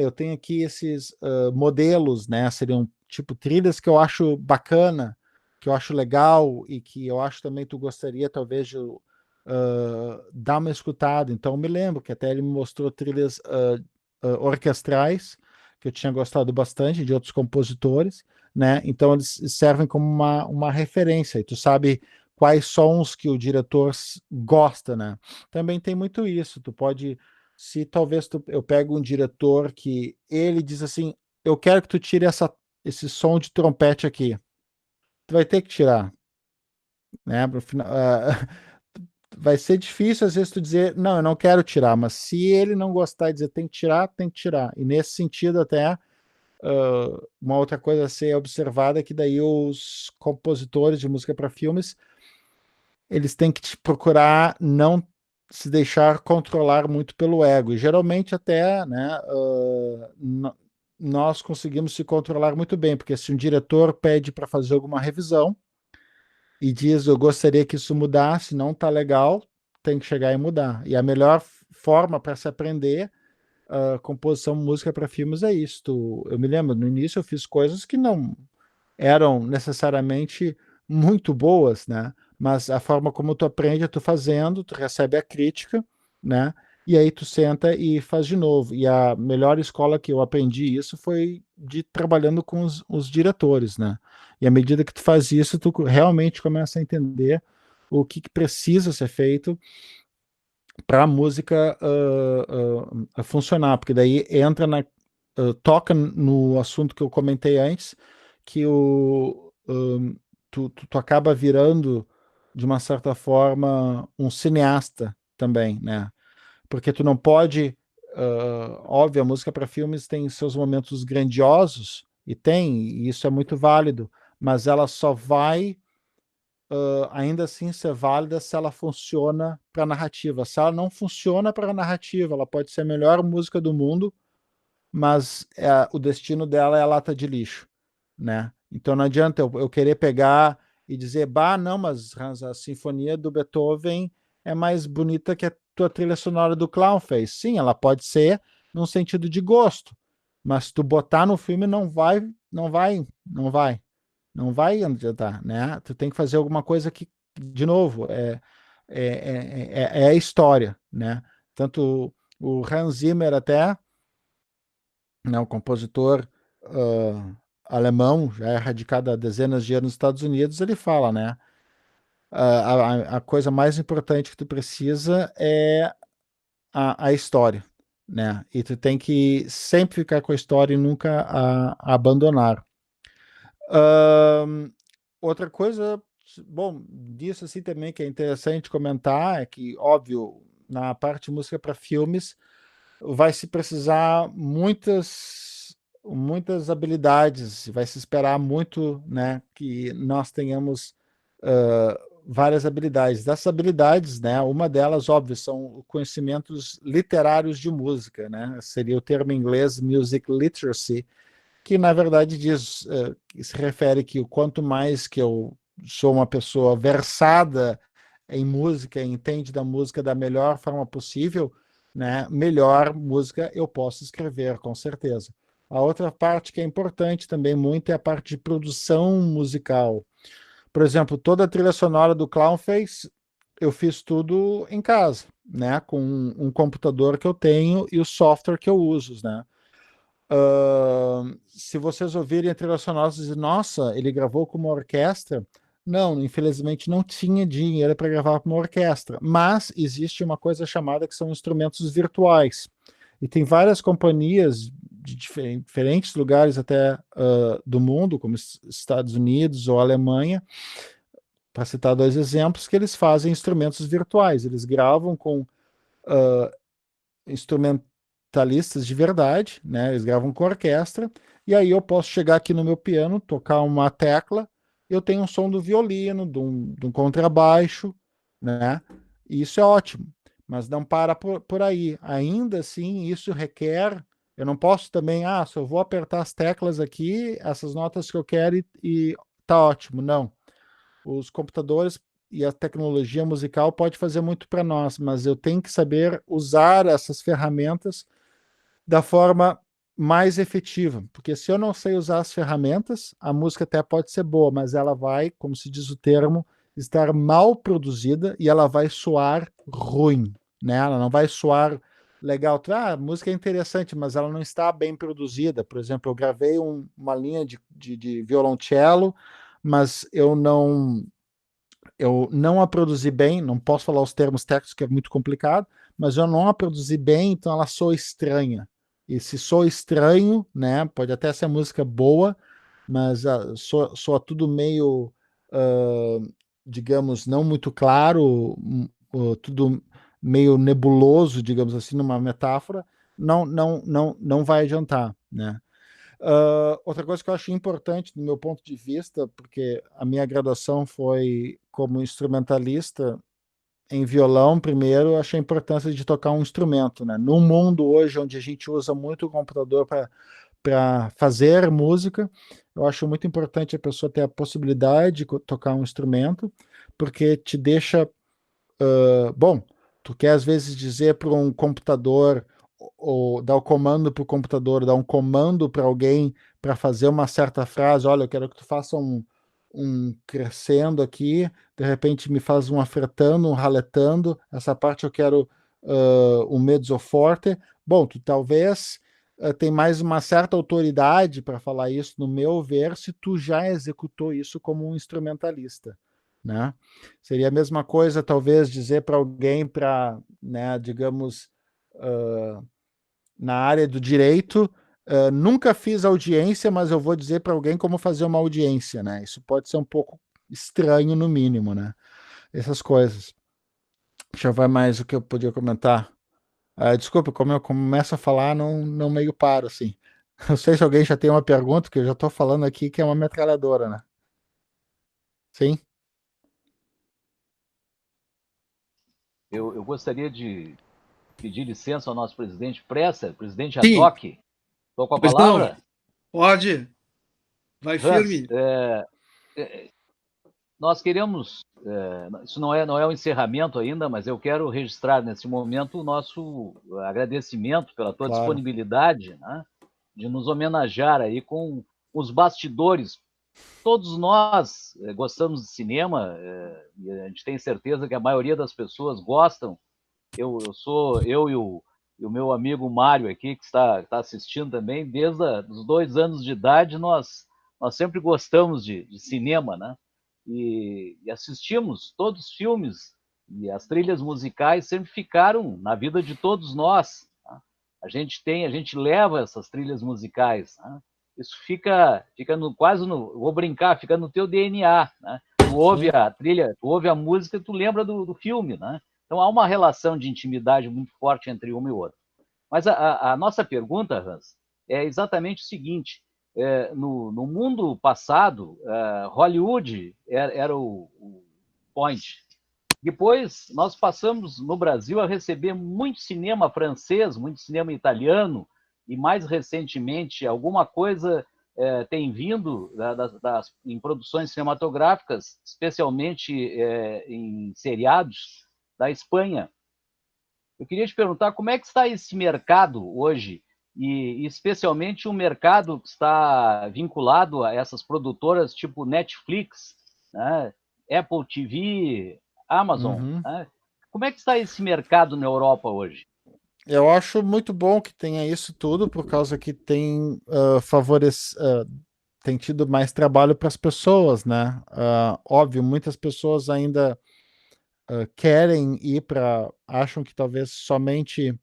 Speaker 2: eu tenho aqui esses modelos, né? Seriam tipo trilhas que eu acho bacana, que eu acho legal e que eu acho também tu gostaria talvez de dar uma escutada. Então eu me lembro que até ele me mostrou trilhas orquestrais que eu tinha gostado bastante de outros compositores, né? Então eles servem como uma referência e tu sabe quais sons que o diretor gosta, né? Também tem muito isso. Tu pode, se talvez eu pego um diretor que ele diz assim, eu quero que tu tire esse som de trompete aqui. Tu vai ter que tirar, né? Vai ser difícil às vezes tu dizer, não, eu não quero tirar, mas se ele não gostar e dizer tem que tirar, tem que tirar. E nesse sentido até uma outra coisa a ser observada é que daí os compositores de música para filmes eles têm que te procurar não se deixar controlar muito pelo ego. E geralmente até, né, nós conseguimos se controlar muito bem, porque se um diretor pede para fazer alguma revisão e diz, eu gostaria que isso mudasse, não está legal, tem que chegar e mudar. E a melhor forma para se aprender composição música para filmes é isso. Eu me lembro, no início eu fiz coisas que não eram necessariamente muito boas, né? Mas a forma como tu aprende é tu fazendo, tu recebe a crítica, né? E aí tu senta e faz de novo. E a melhor escola que eu aprendi isso foi de trabalhando com os diretores, né? E à medida que tu faz isso, tu realmente começa a entender o que precisa ser feito para a música funcionar, porque daí entra toca no assunto que eu comentei antes, que tu acaba virando, de uma certa forma, um cineasta também, né? Porque tu não pode, óbvio, a música para filmes tem seus momentos grandiosos, e isso é muito válido, mas ela só vai ainda assim ser válida se ela funciona para a narrativa. Se ela não funciona para a narrativa, ela pode ser a melhor música do mundo, mas o destino dela é a lata de lixo, né? Então não adianta eu querer pegar e dizer, bah, não, mas Hans, a sinfonia do Beethoven é mais bonita que a tua trilha sonora do Clownface. Sim, ela pode ser num sentido de gosto, mas se tu botar no filme não vai adiantar, né? Tu tem que fazer alguma coisa que, de novo, é a história, né? Tanto o Hans Zimmer até, né, o compositor alemão, já é radicado há dezenas de anos nos Estados Unidos, ele fala, né? A coisa mais importante que tu precisa é a história, né? E tu tem que sempre ficar com a história e nunca a abandonar. Outra coisa, bom, disso assim também que é interessante comentar é que, óbvio, na parte de música para filmes vai se precisar muitas habilidades, vai se esperar muito, né, que nós tenhamos várias habilidades. Dessas habilidades, né, uma delas, óbvio, são conhecimentos literários de música, né, seria o termo em inglês music literacy, que na verdade se refere que o quanto mais que eu sou uma pessoa versada em música, entende da música da melhor forma possível, né, melhor música eu posso escrever, com certeza. A outra parte que é importante também muito é a parte de produção musical. Por exemplo, toda a trilha sonora do Clownface, eu fiz tudo em casa, né, com um computador que eu tenho e o software que eu uso, né. Se vocês ouvirem a trilha sonora, vocês dizem, nossa, ele gravou com uma orquestra. Não, infelizmente não tinha dinheiro para gravar com uma orquestra, mas existe uma coisa chamada que são instrumentos virtuais. E tem várias companhias de diferentes lugares até do mundo, como Estados Unidos ou Alemanha, para citar dois exemplos, que eles fazem instrumentos virtuais. Eles gravam com instrumentalistas de verdade, né? Eles gravam com orquestra, e aí eu posso chegar aqui no meu piano, tocar uma tecla, eu tenho um som do violino, de um contrabaixo, né? E isso é ótimo, mas não para por aí. Ainda assim, isso requer. Eu não posso também, só eu vou apertar as teclas aqui, essas notas que eu quero e tá ótimo. Não. Os computadores e a tecnologia musical pode fazer muito para nós, mas eu tenho que saber usar essas ferramentas da forma mais efetiva, porque se eu não sei usar as ferramentas, a música até pode ser boa, mas ela vai, como se diz o termo, estar mal produzida e ela vai soar ruim, né? Ela não vai soar legal. A música é interessante, mas ela não está bem produzida. Por exemplo, eu gravei uma linha de violoncelo, mas eu não a produzi bem, não posso falar os termos técnicos que é muito complicado, mas eu não a produzi bem, então ela soa estranha. E se soa estranho, né, pode até ser música boa, mas soa tudo meio, digamos, não muito claro, tudo meio nebuloso, digamos assim, numa metáfora, não vai adiantar, né? Outra coisa que eu acho importante do meu ponto de vista, porque a minha graduação foi como instrumentalista em violão primeiro, eu achei a importância de tocar um instrumento, né? Num mundo hoje onde a gente usa muito o computador para fazer música, eu acho muito importante a pessoa ter a possibilidade de tocar um instrumento, porque te deixa bom, tu quer às vezes dizer para um computador ou dar o comando para o computador, dar um comando para alguém para fazer uma certa frase, olha, eu quero que tu faça um crescendo aqui, de repente me faz um afretando, um raletando, essa parte eu quero um mezzo forte. Bom, tu talvez tem mais uma certa autoridade para falar isso, no meu ver, se tu já executou isso como um instrumentalista, né? Seria a mesma coisa, talvez, dizer para alguém para, né, digamos, na área do direito, nunca fiz audiência, mas eu vou dizer para alguém como fazer uma audiência, né? Isso pode ser um pouco estranho, no mínimo, né? Essas coisas. Deixa eu ver mais o que eu podia comentar. Desculpa, como eu começo a falar, não meio paro, assim. Não sei se alguém já tem uma pergunta, que eu já estou falando aqui que é uma metralhadora, né? Sim?
Speaker 5: Eu gostaria de pedir licença ao nosso presidente Presser, presidente
Speaker 1: Sim.
Speaker 5: Haddock. Estou com a
Speaker 1: Pois
Speaker 5: palavra?
Speaker 1: não. Pode. Vai
Speaker 5: Hans,
Speaker 1: firme.
Speaker 5: nós queremos, isso não é o encerramento ainda, mas eu quero registrar nesse momento o nosso agradecimento pela tua disponibilidade, né, de nos homenagear aí com os bastidores. Todos nós gostamos de cinema, e a gente tem certeza que a maioria das pessoas gostam. Eu e o meu amigo Mário aqui, que está assistindo também, desde os 2 anos de idade, nós sempre gostamos de cinema, né? E assistimos todos os filmes, e as trilhas musicais sempre ficaram na vida de todos nós. Tá? A gente leva essas trilhas musicais, né? Isso fica quase vou brincar, fica no teu DNA, né? Tu ouve a trilha, tu ouve a música, tu lembra do filme, né? Então há uma relação de intimidade muito forte entre uma e outra. Mas a nossa pergunta, Hans, é exatamente o seguinte: no mundo passado, Hollywood era o point. Depois nós passamos no Brasil a receber muito cinema francês, muito cinema italiano, e mais recentemente alguma coisa tem vindo em produções cinematográficas, especialmente em seriados da Espanha. Eu queria te perguntar como é que está esse mercado hoje, e especialmente um mercado que está vinculado a essas produtoras tipo Netflix, né? Apple TV, Amazon. Né? Como é que está esse mercado na Europa hoje?
Speaker 2: Eu acho muito bom que tenha isso tudo, por causa que tem tem tido mais trabalho para as pessoas, né? Óbvio, muitas pessoas ainda querem ir acham que talvez somente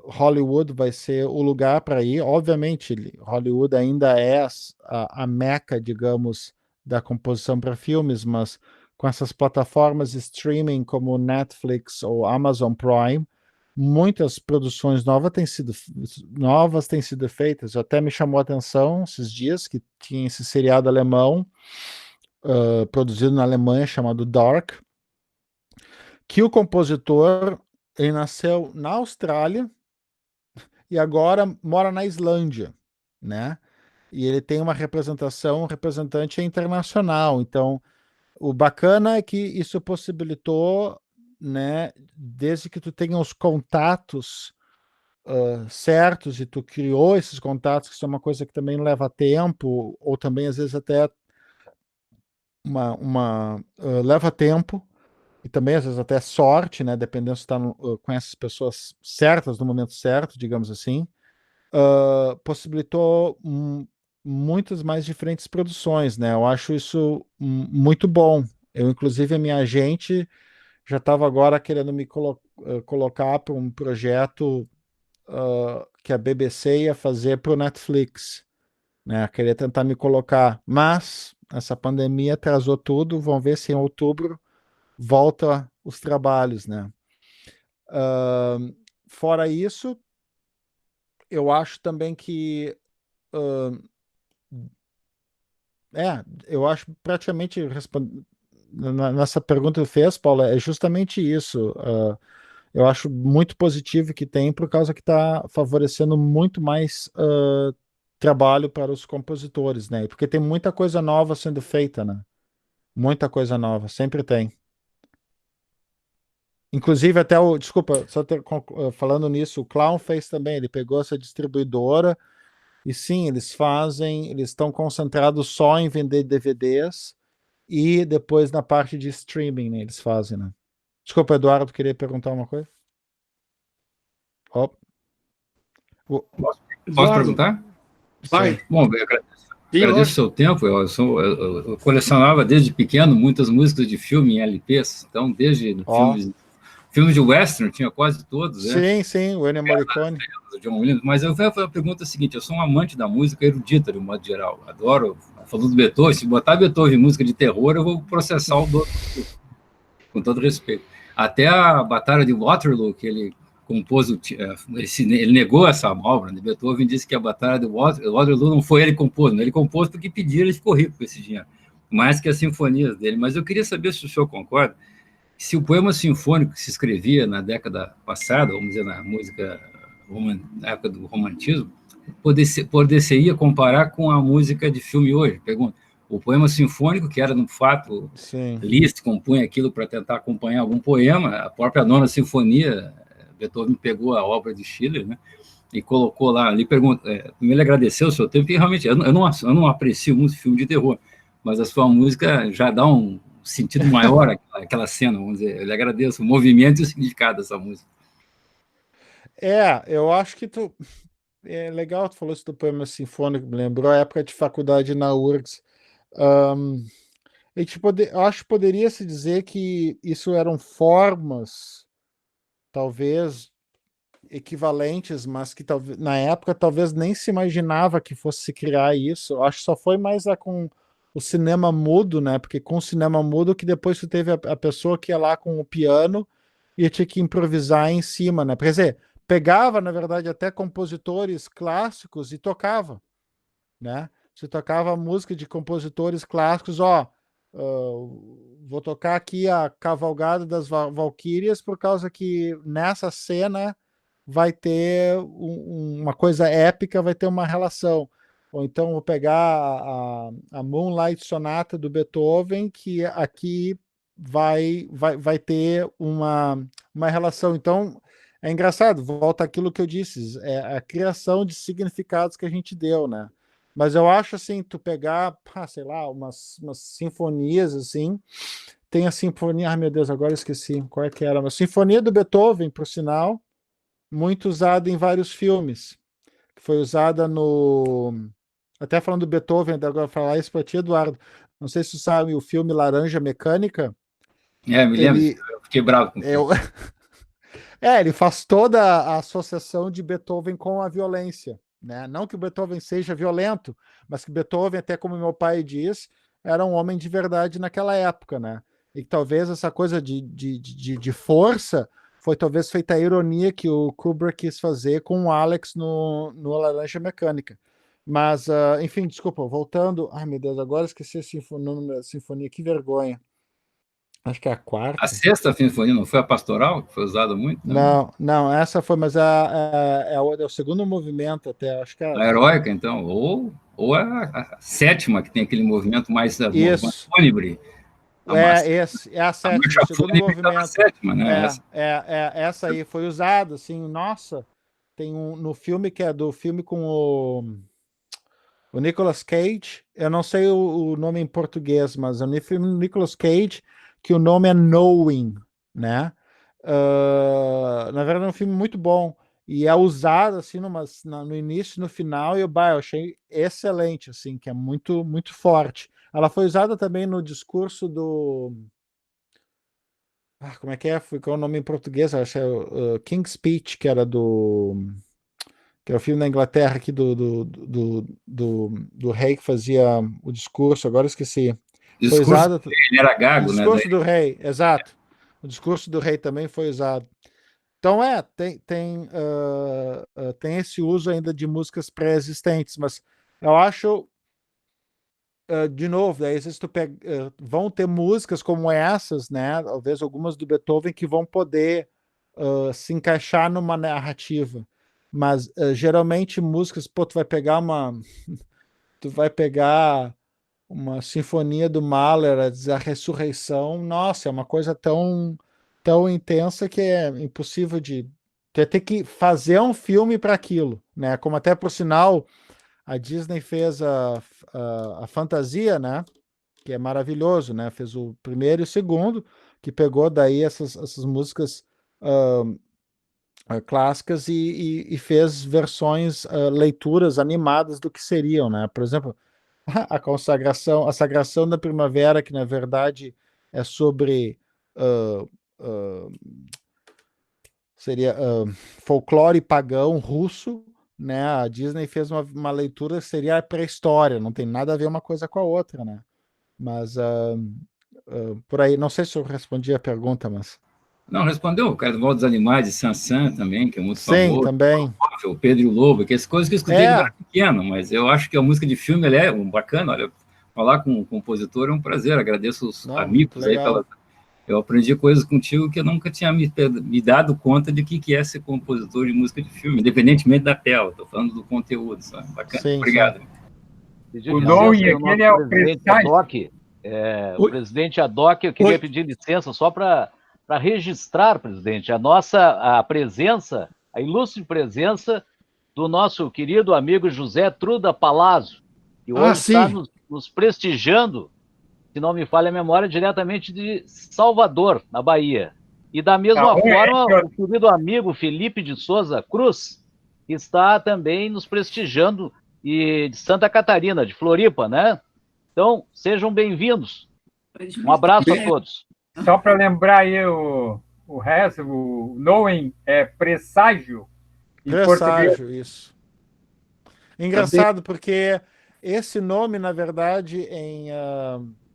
Speaker 2: Hollywood vai ser o lugar para ir. Obviamente, Hollywood ainda é a meca, digamos, da composição para filmes, mas com essas plataformas de streaming como Netflix ou Amazon Prime, muitas produções novas têm sido feitas. Até me chamou a atenção esses dias que tinha esse seriado alemão produzido na Alemanha chamado Dark, que o compositor ele nasceu na Austrália e agora mora na Islândia, né? E ele tem um representante internacional. Então, o bacana é que isso possibilitou, né, desde que tu tenha os contatos certos e tu criou esses contatos, que isso é uma coisa que também leva tempo, ou também às vezes até leva tempo, e também às vezes até sorte, né, dependendo se está com essas pessoas certas no momento certo, digamos assim, possibilitou muitas mais diferentes produções, né? Eu acho isso muito bom. Eu, inclusive, a minha agente já estava agora querendo me colocar para um projeto que a BBC ia fazer para o Netflix, né? Queria tentar me colocar, mas essa pandemia atrasou tudo. Vamos ver se em outubro volta os trabalhos, né? Fora isso, eu acho também que eu acho praticamente nessa pergunta que fez, Paula, é justamente isso. Eu acho muito positivo que tem, por causa que está favorecendo muito mais trabalho para os compositores, né? Porque tem muita coisa nova sendo feita, né? Muita coisa nova, sempre tem. Inclusive até desculpa, falando nisso, o Clown fez também, ele pegou essa distribuidora e sim, eles estão concentrados só em vender DVDs e depois na parte de streaming, né, eles fazem, né? Desculpa, Eduardo, queria perguntar uma coisa?
Speaker 6: Posso perguntar?
Speaker 1: Vai.
Speaker 6: Bom, eu agradeço o seu tempo. Eu colecionava desde pequeno muitas músicas de filme em LPs, então desde filmes de western, tinha quase todos.
Speaker 2: Sim, sim, o Ennio Morricone.
Speaker 6: John Williams. Mas eu vou fazer a pergunta seguinte: eu sou um amante da música erudita, de um modo geral. Adoro. Falou do Beethoven, se botar Beethoven em música de terror, eu vou processar o doutor, com todo respeito. Até a Batalha de Waterloo, que ele compôs, ele negou essa obra, né? Beethoven disse que a Batalha de Waterloo não foi ele que compôs, ele compôs porque pediram, ele ficou rico com esse dinheiro, mais que as sinfonias dele. Mas eu queria saber se o senhor concorda, se o poema sinfônico que se escrevia na década passada, vamos dizer, na música, na época do romantismo, poderia comparar com a música de filme hoje? Pergunta. O poema sinfônico, que era, no fato, Liszt compunha aquilo para tentar acompanhar algum poema, a própria Nona Sinfonia, Beethoven pegou a obra de Schiller, né, e colocou lá. Ele pergunta, primeiro ele agradeceu o seu tempo, e realmente, eu não aprecio muito filme de terror, mas a sua música já dá um sentido maior àquela cena, vamos dizer. Ele agradece o movimento e o significado dessa música.
Speaker 2: Eu acho que é legal, tu falou isso do poema sinfônico, me lembrou a época de faculdade na URGS. Eu acho que poderia se dizer que isso eram formas, talvez equivalentes, mas que na época talvez nem se imaginava que fosse se criar isso. Eu acho que só foi mais com o cinema mudo, né? Porque com o cinema mudo que depois tu teve a pessoa que ia lá com o piano e tinha que improvisar em cima, né? Quer dizer, pegava, na verdade, até compositores clássicos e tocava, né? Você tocava música de compositores clássicos, vou tocar aqui a Cavalgada das Valquírias por causa que nessa cena vai ter uma coisa épica, vai ter uma relação. Ou então vou pegar a Moonlight Sonata do Beethoven, que aqui vai ter uma relação. Então, é engraçado, volta àquilo que eu disse, é a criação de significados que a gente deu, né? Mas eu acho assim, tu pegar, sei lá, umas sinfonias assim, tem a sinfonia, meu Deus, agora eu esqueci qual é que era, mas Sinfonia do Beethoven, por sinal, muito usada em vários filmes, que foi usada no... Até falando do Beethoven, agora falar isso para ti, Eduardo, não sei se tu sabe o filme Laranja Mecânica.
Speaker 6: Me lembro, eu fiquei bravo com isso.
Speaker 2: Ele faz toda a associação de Beethoven com a violência, né? Não que o Beethoven seja violento, mas que Beethoven, até como meu pai diz, era um homem de verdade naquela época, né? E talvez essa coisa de força foi talvez feita a ironia que o Kubrick quis fazer com o Alex no Laranja Mecânica. Mas, enfim, desculpa, voltando... Ai, meu Deus, agora esqueci a sinfonia, que vergonha. Acho que é a quarta.
Speaker 6: A sexta sinfonia não foi a pastoral, que foi usada muito?
Speaker 2: Não, essa foi, mas é o segundo movimento até, acho que é...
Speaker 6: A heróica, então, ou a sétima, que tem aquele movimento mais fúnebre.
Speaker 2: É a sétima, o segundo movimento.
Speaker 6: A sétima, né?
Speaker 2: Essa aí foi usada, assim, nossa, tem no filme que é do filme com o Nicolas Cage, eu não sei o nome em português, mas é no filme do Nicolas Cage, que o nome é Knowing, né? Na verdade é um filme muito bom, e é usado assim no início e no final, e eu achei excelente, assim, que é muito, muito forte. Ela foi usada também no discurso do... como é que é? Ficou o nome em português, acho que é o King's Speech, que era o filme da Inglaterra aqui do rei que fazia o discurso, agora eu esqueci. Foi usado,
Speaker 6: ele era gago,
Speaker 2: o discurso do rei, exato. O discurso do rei também foi usado. Então, tem esse uso ainda de músicas pré-existentes, mas eu acho, de novo, às vezes vão ter músicas como essas, né? Talvez algumas do Beethoven que vão poder se encaixar numa narrativa. Mas geralmente músicas, tu vai pegar uma sinfonia do Mahler, a ressurreição, nossa, é uma coisa tão intensa que é impossível de... Tu ia ter que fazer um filme para aquilo, né? Como até, por sinal, a Disney fez a Fantasia, né? Que é maravilhoso, né? Fez o primeiro e o segundo, que pegou daí essas músicas clássicas e fez versões, leituras animadas do que seriam, né? Por exemplo, a Sagração da Primavera, que na verdade é sobre seria folclore pagão russo, né? A Disney fez uma leitura que seria a pré-história, não tem nada a ver uma coisa com a outra, né? Mas por aí, não sei se eu respondi a pergunta, mas...
Speaker 6: Não, respondeu o Carnaval dos Animais de Saint-Saëns também, que é muito famoso.
Speaker 2: Sim, também.
Speaker 6: O Pedro e o Lobo, que as coisas que eu escutei quando era pequeno, mas eu acho que a música de filme ela é bacana. Olha, falar com o compositor é um prazer, agradeço os amigos aí pela... Eu aprendi coisas contigo que eu nunca tinha me dado conta de que é ser compositor de música de filme, independentemente da tela, estou falando do conteúdo, sabe? Bacana.
Speaker 2: Sim,
Speaker 6: obrigado.
Speaker 5: O Knowing aqui é o presidente o presidente Adoc, eu queria pedir licença só para registrar, presidente, a presença, a ilustre presença do nosso querido amigo José Truda Palazzo, que hoje está nos prestigiando, se não me falha a memória, diretamente de Salvador, na Bahia. E da mesma forma, o querido amigo Felipe de Souza Cruz, que está também nos prestigiando de Santa Catarina, de Floripa, né? Então, sejam bem-vindos. Um abraço a todos.
Speaker 7: Só para lembrar aí o resto, o Knowing é presságio.
Speaker 2: Presságio, isso. Engraçado, porque esse nome, na verdade,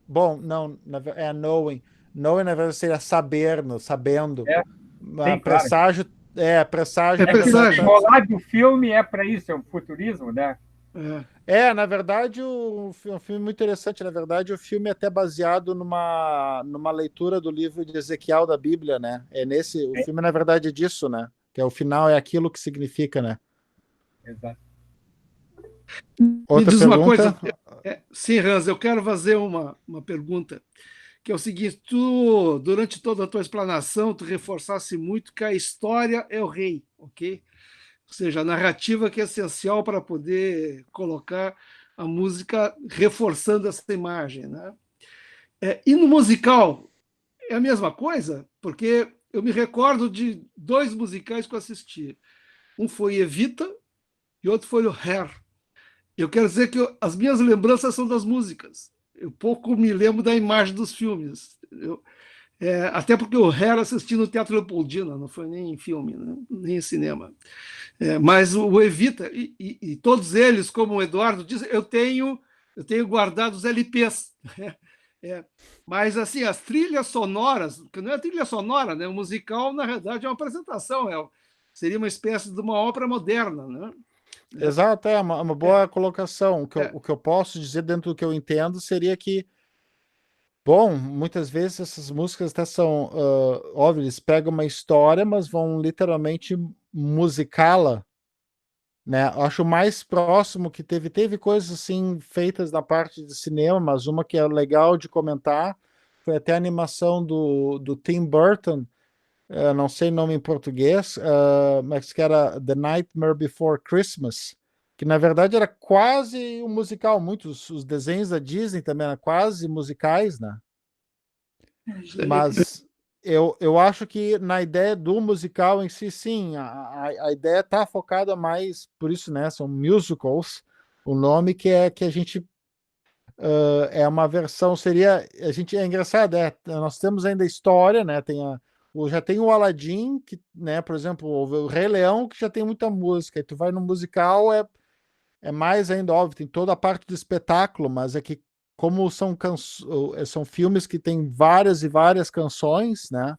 Speaker 2: bom, não, é Knowing. Knowing, na verdade, seria saber, sabendo.
Speaker 7: Sim,
Speaker 2: presságio,
Speaker 7: claro.
Speaker 2: Presságio.
Speaker 7: O rolar do filme é para isso, é o futurismo, né?
Speaker 2: Na verdade, um filme muito interessante. Na verdade, o filme é até baseado numa leitura do livro de Ezequiel da Bíblia, né? O filme, na verdade, é disso, né? Que o final é aquilo que significa, né?
Speaker 7: Exato.
Speaker 2: Outra
Speaker 1: Me diz
Speaker 2: pergunta?
Speaker 1: uma coisa. Sim, Hans, eu quero fazer uma pergunta. que é o seguinte: tu, durante toda a tua explanação, tu reforçasse muito que a história é o rei, ok? Ou seja, a narrativa que é essencial para poder colocar a música reforçando essa imagem, né? E no musical é a mesma coisa, porque eu me recordo de 2 musicais que eu assisti. Um foi Evita e outro foi o Hair. Eu quero dizer que as minhas lembranças são das músicas. Eu pouco me lembro da imagem dos filmes. Até porque o Hair assisti no Teatro Leopoldina, não foi nem em filme, né? Nem em cinema. Mas o Evita, e todos eles, como o Eduardo disse, eu tenho guardado os LPs. Mas assim, as trilhas sonoras, que não é trilha sonora, né? O musical, na verdade, é uma apresentação, seria uma espécie de uma ópera moderna, né?
Speaker 2: Exato, é uma boa colocação. O que eu posso dizer dentro do que eu entendo seria que, bom, muitas vezes essas músicas até são, óbvio, eles pegam uma história, mas vão literalmente musicá-la, né? Eu acho mais próximo que teve coisas assim feitas na parte de cinema, mas uma que é legal de comentar foi até a animação do Tim Burton, não sei o nome em português, mas que era The Nightmare Before Christmas, que na verdade era quase um musical. Muitos os desenhos da Disney também eram quase musicais, né? Mas eu acho que na ideia do musical em si, sim, a ideia está focada mais, por isso, né? São musicals, o nome que a gente é uma versão, é engraçado, nós temos ainda a história, né? Já tem o Aladdin, que, né, por exemplo, o Rei Leão, que já tem muita música, e tu vai no musical, é mais ainda, óbvio, tem toda a parte do espetáculo, mas é que como são filmes que têm várias e várias canções, né?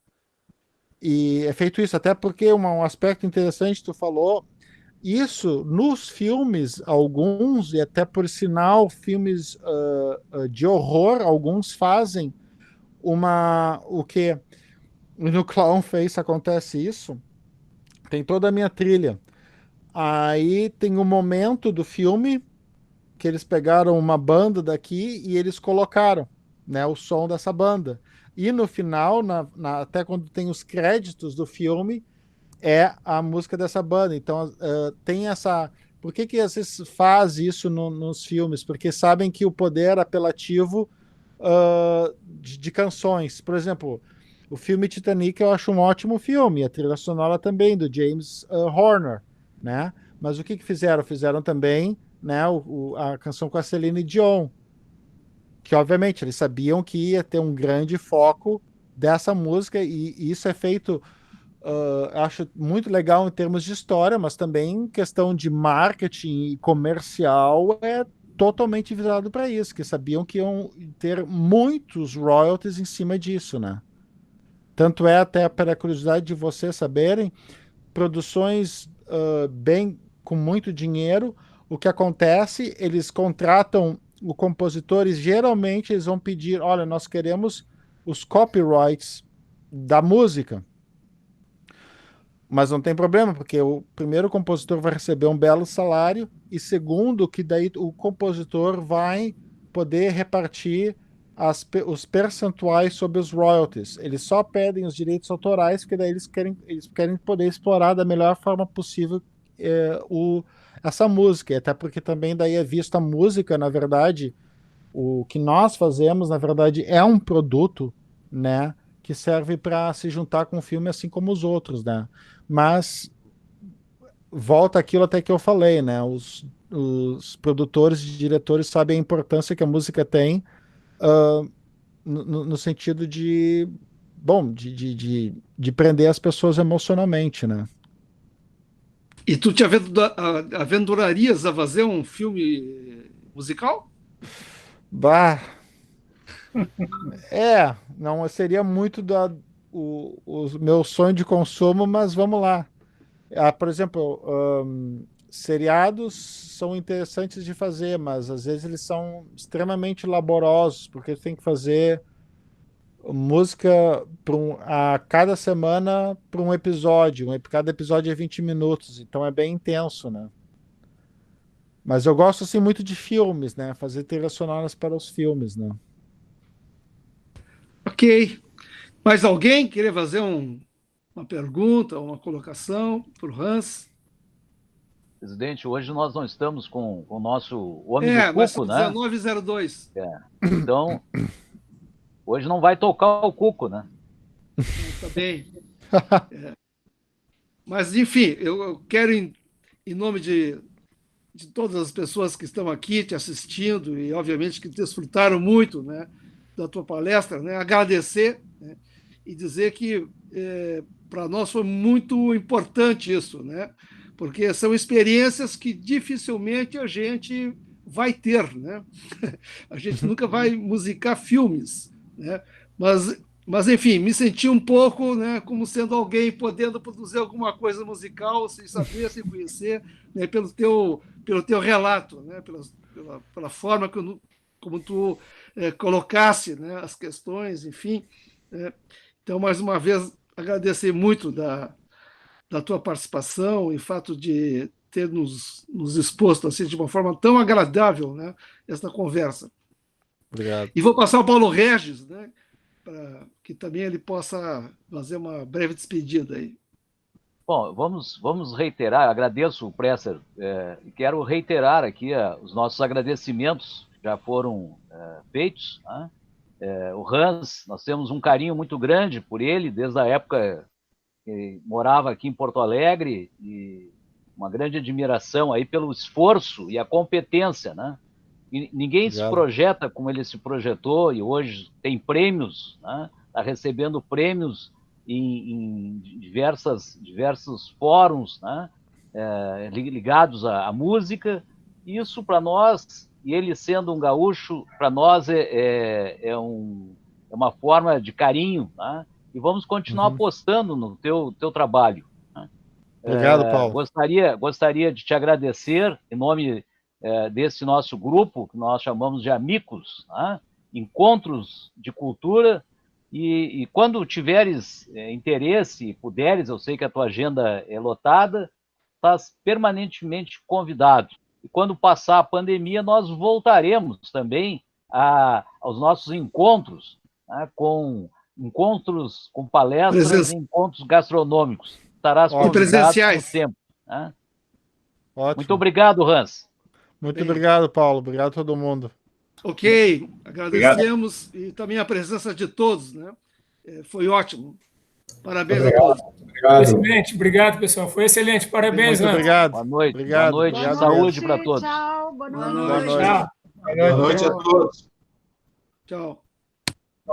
Speaker 2: E é feito isso, até porque um aspecto interessante tu falou, isso nos filmes, alguns, e até por sinal, filmes de horror, alguns fazem o que no Clown Face acontece isso, tem toda a minha trilha. Aí tem um momento do filme que eles pegaram uma banda daqui e eles colocaram, né, o som dessa banda. E no final, até quando tem os créditos do filme, é a música dessa banda. Então, tem essa... Por que às vezes faz isso nos filmes? Porque sabem que o poder apelativo de canções. Por exemplo, o filme Titanic eu acho um ótimo filme, a trilha sonora também, do James Horner, né? Mas o que fizeram? Fizeram também, né, a canção com a Celine Dion, que obviamente eles sabiam que ia ter um grande foco dessa música, e isso é feito, acho muito legal em termos de história, mas também em questão de marketing e comercial, é totalmente visado para isso, que sabiam que iam ter muitos royalties em cima disso, né? Tanto é, até para a curiosidade de vocês saberem, produções bem com muito dinheiro, o que acontece, eles contratam os compositores, geralmente eles vão pedir, olha, nós queremos os copyrights da música. Mas não tem problema, porque o primeiro, o compositor vai receber um belo salário, e segundo, que daí o compositor vai poder repartir os percentuais sobre os royalties. Eles só pedem os direitos autorais, porque daí eles querem poder explorar da melhor forma possível essa música, até porque também daí é visto a música, na verdade, o que nós fazemos, na verdade, é um produto, né, que serve para se juntar com o filme, assim como os outros, né? Mas volta aquilo até que eu falei, né? Os produtores e diretores sabem a importância que a música tem, no sentido de, bom, de prender as pessoas emocionalmente, né?
Speaker 1: E tu te aventurarias a fazer um filme musical?
Speaker 2: Bah, não seria muito o meu sonho de consumo, mas vamos lá. Por exemplo, seriados são interessantes de fazer, mas às vezes eles são extremamente laborosos, porque tem que fazer música a cada semana para um episódio. Cada episódio é 20 minutos, então é bem intenso, né? Mas eu gosto assim muito de filmes, né? Fazer trilhas sonoras para os filmes, né?
Speaker 1: Ok. Mais alguém queria fazer uma pergunta, uma colocação para o Hans?
Speaker 5: Presidente, hoje nós não estamos com o nosso homem do
Speaker 1: nós
Speaker 5: Cuco,
Speaker 1: somos
Speaker 5: né?
Speaker 1: 1902.
Speaker 5: Então, hoje não vai tocar o Cuco, né?
Speaker 1: Está bem. Mas, enfim, eu quero, em nome de todas as pessoas que estão aqui te assistindo e, obviamente, que desfrutaram muito, né, da tua palestra, né, agradecer, né, e dizer que para nós foi muito importante isso, né, porque são experiências que dificilmente a gente vai ter, né? A gente nunca vai musicar filmes, né? Mas, enfim, me senti um pouco, né, como sendo alguém podendo produzir alguma coisa musical sem saber, sem conhecer, né, pelo teu relato, né, pela forma como tu colocasse, né, as questões, enfim. Então, mais uma vez, agradecer muito da tua participação e o fato de ter nos exposto assim, de uma forma tão agradável, né, esta conversa.
Speaker 2: Obrigado.
Speaker 1: E vou passar ao Paulo Regis, né, para que também ele possa fazer uma breve despedida aí.
Speaker 5: Bom, vamos reiterar, agradeço o Presser, quero reiterar aqui os nossos agradecimentos que já foram feitos, né? O Hans, nós temos um carinho muito grande por ele, desde a época que morava aqui em Porto Alegre, e uma grande admiração aí pelo esforço e a competência, né? E ninguém se projeta como ele se projetou, e hoje tem prêmios, né? Está recebendo prêmios em diversos fóruns, né? Ligados à música. Isso para nós, e ele sendo um gaúcho, para nós é uma forma de carinho, né? E vamos continuar apostando no teu trabalho, né?
Speaker 2: Obrigado, Paulo.
Speaker 5: Gostaria de te agradecer em nome desse nosso grupo, que nós chamamos de Amigos, né? Encontros de Cultura, e quando tiveres interesse e puderes, eu sei que a tua agenda é lotada, estás permanentemente convidado. E quando passar a pandemia, nós voltaremos também aos nossos encontros, né? Com encontros com palestras e encontros gastronômicos. Estarás convidado com o tempo, né?
Speaker 2: Ótimo.
Speaker 5: Muito obrigado, Hans.
Speaker 2: Muito obrigado, Paulo. Obrigado a todo mundo.
Speaker 1: Ok, agradecemos e também a presença de todos, né? Foi ótimo. Parabéns a todos.
Speaker 8: Obrigado. Excelente, obrigado, pessoal. Foi excelente. Parabéns,
Speaker 2: Muito obrigado.
Speaker 5: Boa noite.
Speaker 2: Obrigado.
Speaker 5: Boa noite. Saúde para todos.
Speaker 4: Tchau, boa noite.
Speaker 1: Boa noite.
Speaker 8: Boa noite a todos.
Speaker 1: Tchau.